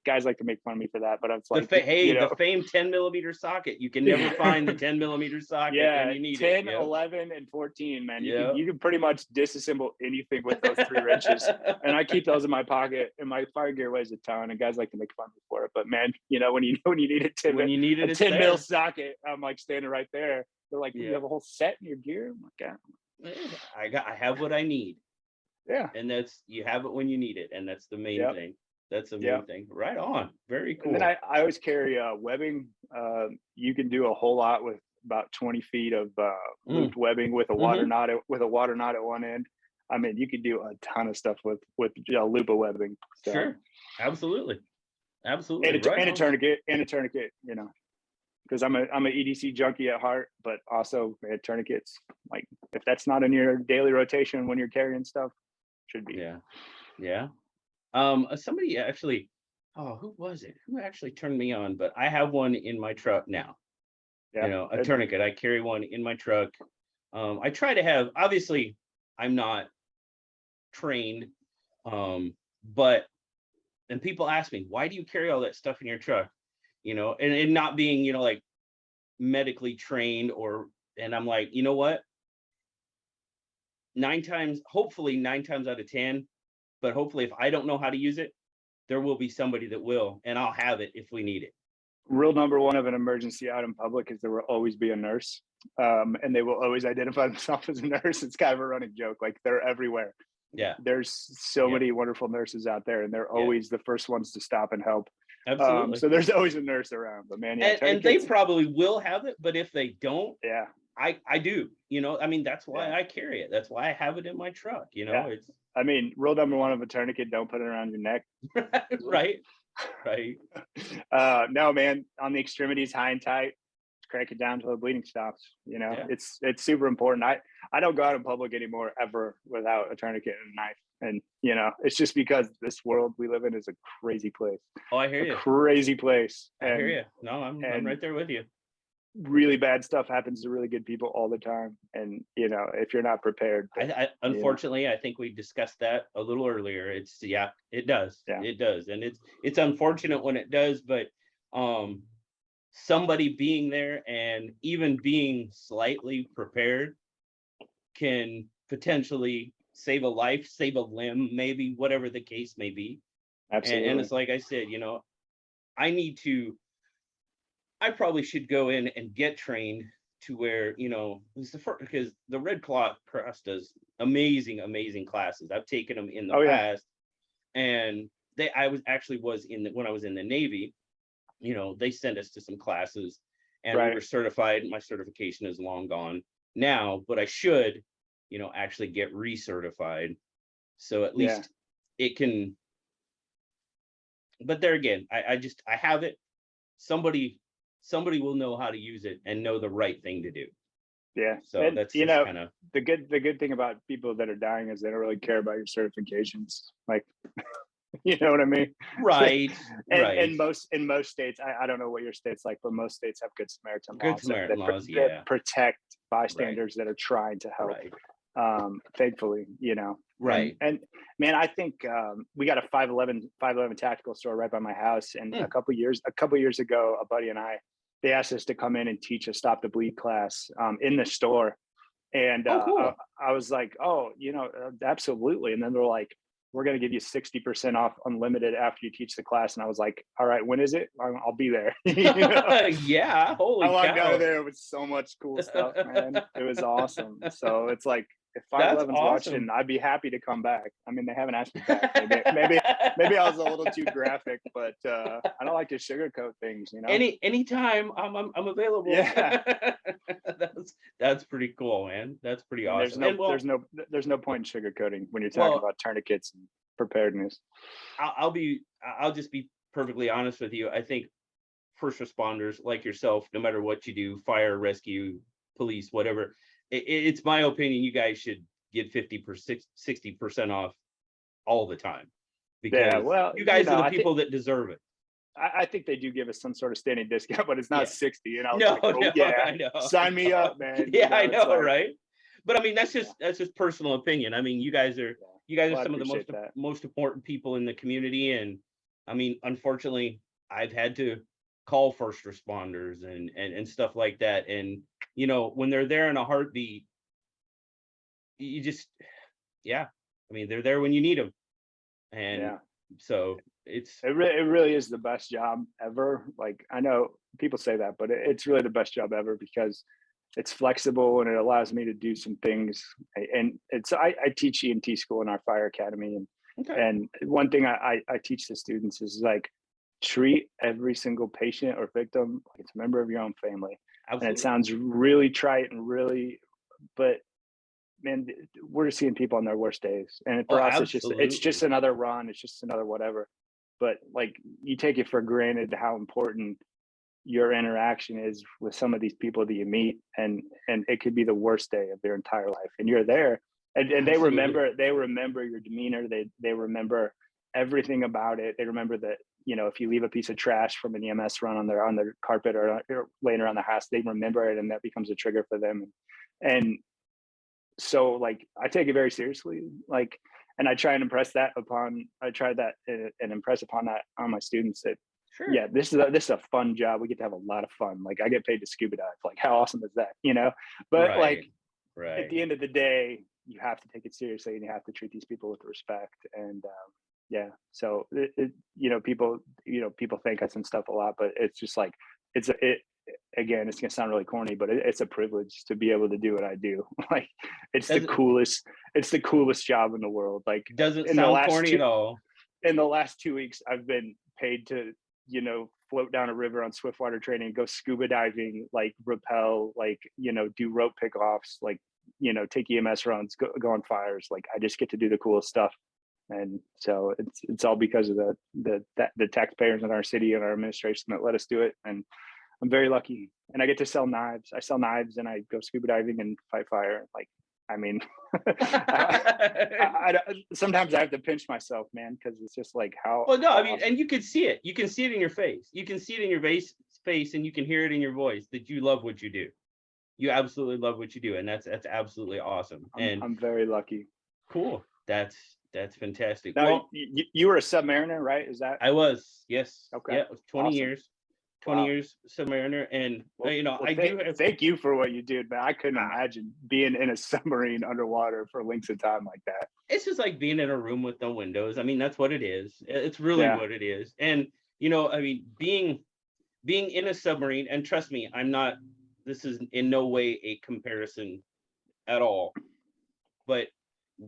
Guys like to make fun of me for that, but it's like, the famed 10 millimeter socket. You can never find the 10 millimeter socket when you need 10, it. 10, 11, and 14, man. You can pretty much disassemble anything with those 3 wrenches. And I keep those in my pocket, and my fire gear weighs a ton, and guys like to make fun of me for it. But man, when you need a 10 mil socket, I'm like standing right there. They're like, you have a whole set in your gear? I'm like, yeah. I have what I need. Yeah. And you have it when you need it, and that's the main thing. That's the main thing. Right on. Very cool. And then I always carry webbing. You can do a whole lot with about 20 feet of looped webbing with a water knot at one end. I mean, you could do a ton of stuff with a loop of webbing. So. Sure. Absolutely. And a tourniquet, because I'm a EDC junkie at heart, but also tourniquets. Like, if that's not in your daily rotation when you're carrying stuff, should be. Yeah. Somebody actually, who was it? Who actually turned me on? But I have one in my truck now. Yeah. A tourniquet. I carry one in my truck. I try to have, obviously, I'm not trained, but people ask me, why do you carry all that stuff in your truck? And not being, like medically trained and I'm like, you know what? 9 times out of 10, but hopefully if I don't know how to use it, there will be somebody that will, and I'll have it if we need it. Rule number 1 of an emergency out in public is there will always be a nurse, and they will always identify themselves as a nurse. It's kind of a running joke. Like, they're everywhere. Yeah. There's so many wonderful nurses out there, and they're always the first ones to stop and help. Absolutely. So there's always a nurse around, but man, and they probably will have it, but if they don't, I do, I mean, that's why I carry it. That's why I have it in my truck, it's. I mean, rule number 1 of a tourniquet, don't put it around your neck. Right. No, man, on the extremities, high and tight, crank it down till the bleeding stops. It's super important. I don't go out in public anymore ever without a tourniquet and a knife. And, it's just because this world we live in is a crazy place. Oh, I hear you. Crazy place. I hear you. No, I'm right there with you. Really bad stuff happens to really good people all the time, and if you're not prepared, unfortunately, I think we discussed that a little earlier. It does, and it's unfortunate when it does, but somebody being there and even being slightly prepared can potentially save a life, save a limb, maybe, whatever the case may be. Absolutely. And it's like I said, I probably should go in and get trained to where, because the Red Cross does amazing classes. I've taken them in the past, and I was actually when I was in the Navy, they sent us to some classes and we Right. were certified. My certification is long gone now, but I should, actually get recertified. So at least it can, but there again, I have it. Somebody will know how to use it and know the right thing to do. Yeah. So and that's just kind of the good thing about people that are dying is they don't really care about your certifications. Like, you know what I mean? right. And Right. in most states, I don't know what your state's like, but most states have good Samaritan Good laws Samaritan laws, that protect bystanders that are trying to help. Right. Thankfully, Right. And man, I think we got a 511 tactical store right by my house, and a couple years ago, a buddy and they asked us to come in and teach a Stop the Bleed class in the store, and cool. I was like, oh, absolutely. And then they're like, we're going to give you 60% off unlimited after you teach the class. And I was like, all right, when is it? I'll be there. Yeah. Holy I walked out cow. of there with so much cool stuff, man. It was awesome. So it's like, if That's 511's awesome. watching, I'd be happy to come back. I mean, they haven't asked me back. Maybe I was a little too graphic, but I don't like to sugarcoat things, Anytime I'm available. Yeah. That's pretty cool, man. That's pretty And awesome. there's no point in sugarcoating when you're talking about tourniquets and preparedness. I'll just be perfectly honest with you. I think first responders like yourself, no matter what you do, fire, rescue, police, whatever, it's my opinion, you guys should get 50%, 60% off all the time, because you guys are the people that deserve it. I think they do give us some sort of standing discount, but it's not 60. And I was no, like, oh, I know. Sign me up, man. I know, like, right? But I mean, that's just personal opinion. I mean, you guys are some of the most important people in the community, and I mean, unfortunately, I've had to call first responders and stuff like that, and when they're there in a heartbeat, you just I mean, they're there when you need them, and so it really is the best job ever. Like, I know people say that, but it's really the best job ever because it's flexible and it allows me to do some things. And I teach EMT school in our fire academy, and one thing I teach the students is like, treat every single patient or victim like it's a member of your own family. Absolutely. And it sounds really trite and but man, we're seeing people on their worst days, and for us, it's just another run, it's just another whatever. But like, you take it for granted how important your interaction is with some of these people that you meet, and it could be the worst day of their entire life, and you're there, and they remember your demeanor, they remember everything about it. They remember that, if you leave a piece of trash from an EMS run on their carpet or laying around the house, they remember it, and that becomes a trigger for them. And so, like, I take it very seriously, like, and I try and impress that upon that on my students, that this is a fun job. We get to have a lot of fun. Like, I get paid to scuba dive. Like, how awesome is that? But at the end of the day, you have to take it seriously, and you have to treat these people with respect. And so people thank us and stuff a lot, but it's just like, again, it's gonna sound really corny, but it's a privilege to be able to do what I do. Like, it's the coolest job in the world. Like, doesn't sound corny at all. In the last 2 weeks, I've been paid to, float down a river on swiftwater training, go scuba diving, like rappel, like, do rope pickoffs, like, take EMS runs, go on fires. Like, I just get to do the coolest stuff. And so it's all because of the taxpayers in our city and our administration that let us do it. And I'm very lucky. And I get to sell knives. I sell knives, and I go scuba diving and fight fire. Like, I mean, I sometimes I have to pinch myself, man, because it's just like how. Well, no, I mean, and you can see it. You can see it in your face. You can see it in your face, and you can hear it in your voice that you love what you do. You absolutely love what you do, and that's absolutely awesome. And I'm very lucky. Cool. That's fantastic. Now, well, you were a submariner, right? Is that? I was, yes. Okay. Yeah, it was 20 years. 20 years submariner, and thank you for what you did, man. I couldn't imagine being in a submarine underwater for lengths of time like that. It's just like being in a room with no windows. I mean, that's what it is. It's really what it is. And I mean, being in a submarine, and trust me, this is in no way a comparison at all, but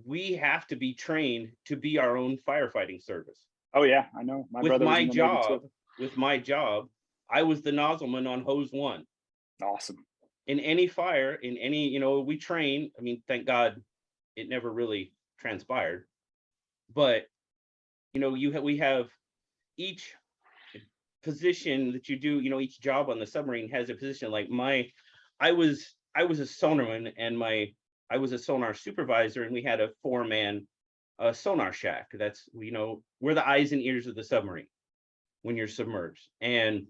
we have to be trained to be our own firefighting service. Oh yeah, I know. My With brother was my in the Navy job, too. I was the nozzleman on hose 1. Awesome. In any fire, in any, we train. I mean, thank God it never really transpired. But, we have each position that you do, each job on the submarine has a position. Like I was a sonarman, and I was a sonar supervisor, and we had a 4-man sonar shack. That's, we're the eyes and ears of the submarine when you're submerged. And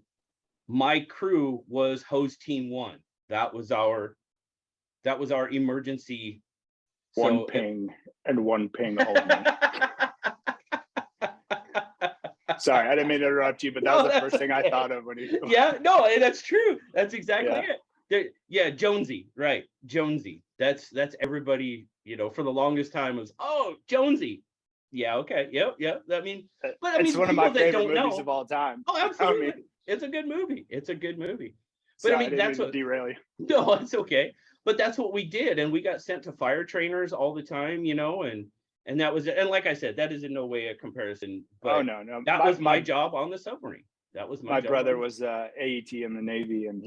my crew was hose team 1. That was our emergency. One ping and one ping only. Sorry, I didn't mean to interrupt you, but that was the first thing I thought of when you. Yeah, no, that's true. That's exactly it. Yeah, Jonesy, right? Jonesy. That's everybody. For the longest time was, oh, Jonesy. Yeah, okay, yep. I mean, but it's one of my favorite movies of all time. Oh, absolutely. It's a good movie. It's a good movie. But Sorry, I mean, that's what derail you. No, it's okay. But that's what we did, and we got sent to fire trainers all the time, and that was it. And like I said, that is in no way a comparison. But no. That was my job on the submarine. That was my brother was AET in the Navy, and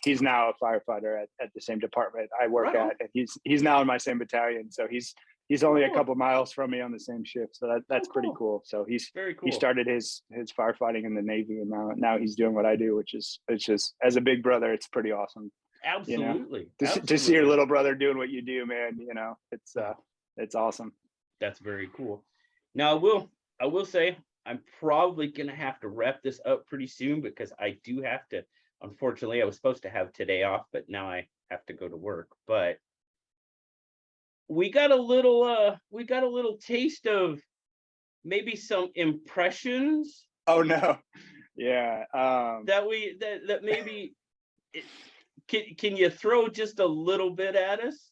he's now a firefighter at the same department I work at, and he's now in my same battalion. So he's only a couple miles from me on the same shift. So that's pretty cool. So he's very cool. He started his firefighting in the Navy, and now he's doing what I do, which is, it's just, as a big brother, it's pretty awesome. Absolutely. To see your little brother doing what you do, man, it's awesome. That's very cool. Now I will say I'm probably gonna have to wrap this up pretty soon, because I do have to. Unfortunately, I was supposed to have today off, but now I have to go to work. But we got a little taste of maybe some impressions. Oh no. Yeah. That maybe can you throw just a little bit at us?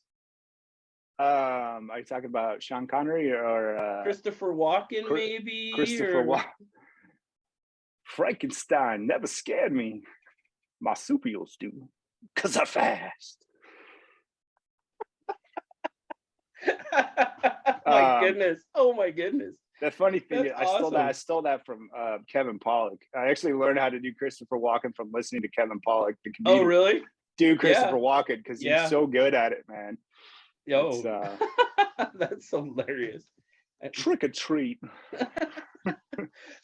Are you talking about Sean Connery or Christopher Walken, maybe? Christopher Walken. Frankenstein never scared me. Marsupials do, because I'm fast. Goodness. Oh my goodness. The funny thing is, awesome. I stole that from Kevin Pollak. I actually learned how to do Christopher Walken from listening to Kevin Pollak, the comedian. Oh, really? Do Christopher Walken, because he's so good at it, man. Yo, that's hilarious. Trick or treat.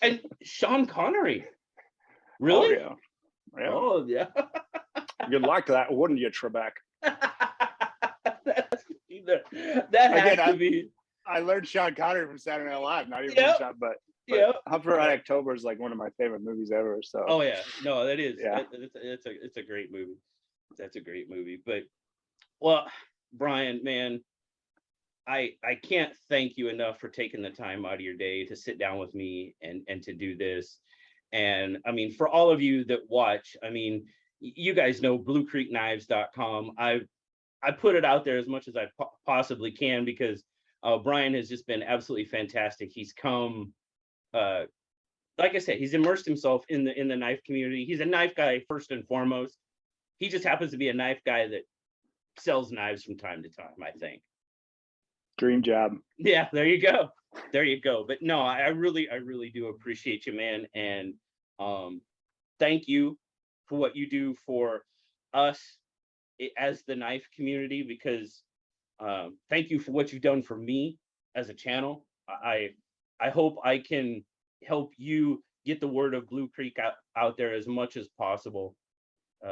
And Sean Connery. Really? Oh, yeah. Oh, yeah. You'd like that, wouldn't you, Trebek? That has to be. I learned Sean Connery from Saturday Night Live, not even Sean, but Hunt for Red October is like one of my favorite movies ever. So. Oh yeah, no, that is. Yeah. It's a great movie. That's a great movie. But, well, Brian, man, I can't thank you enough for taking the time out of your day to sit down with me and to do this. And I mean, for all of you that watch, I mean, you guys know BlueCreekKnives.com. I put it out there as much as I possibly can, because Brian has just been absolutely fantastic. He's come, like I said, he's immersed himself in the knife community. He's a knife guy first and foremost. He just happens to be a knife guy that sells knives from time to time, I think. Dream job. Yeah, there you go. But no, I really do appreciate you, man. And thank you for what you do for us as the knife community, because thank you for what you've done for me as a channel. I hope I can help you get the word of Blue Creek out there as much as possible,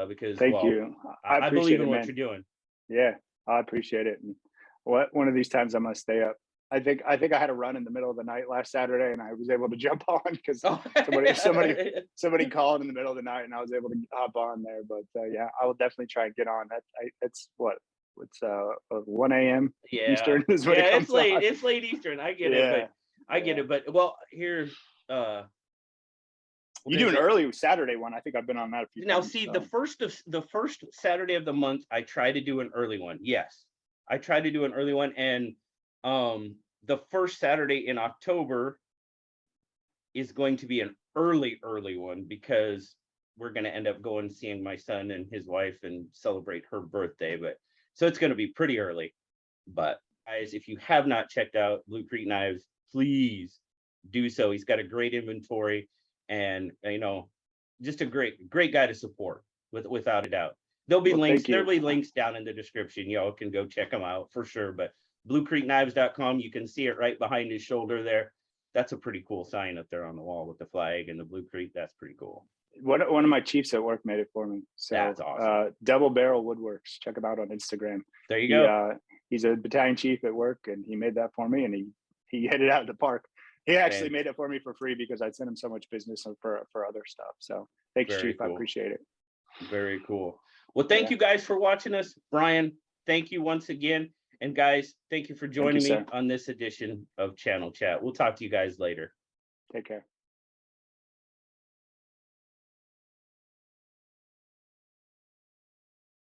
because thank you. I believe in what you're doing. Yeah, I appreciate it. And one of these times I must stay up. I think I had a run in the middle of the night last Saturday, and I was able to jump on because somebody called in the middle of the night, and I was able to hop on there. But yeah, I will definitely try and get on. It's 1 a.m. Eastern is when it comes it's late. on. It's late Eastern. I get it, but I get it. But well, here. You do an early Saturday one. I think I've been on that a few times. Now, see, the first Saturday of the month, I try to do an early one. Yes, I try to do an early one, and the first Saturday in October is going to be an early one, because we're going to end up going seeing my son and his wife and celebrate her birthday. But so it's going to be pretty early. But guys, if you have not checked out Blue Creek Knives, please do so. He's got a great inventory, and you know, just a great guy to support without a doubt. There'll be links. There'll be links down in the description. Y'all can go check them out for sure. But bluecreekknives.com, you can see it right behind his shoulder there. That's a pretty cool sign up there on the wall with the flag and the Blue Creek. That's pretty cool. One of my chiefs at work made it for me. So that's awesome. Double Barrel Woodworks. Check him out on Instagram. There you go. He's a battalion chief at work, and he made that for me, and he hit it out of the park. He actually made it for me for free because I sent him so much business for other stuff. So thanks, Chief. Cool. I appreciate it. Very cool. Well, thank you guys for watching us. Brian, thank you once again. And guys, thank you for joining me on this edition of Channel Chat. We'll talk to you guys later. Take care.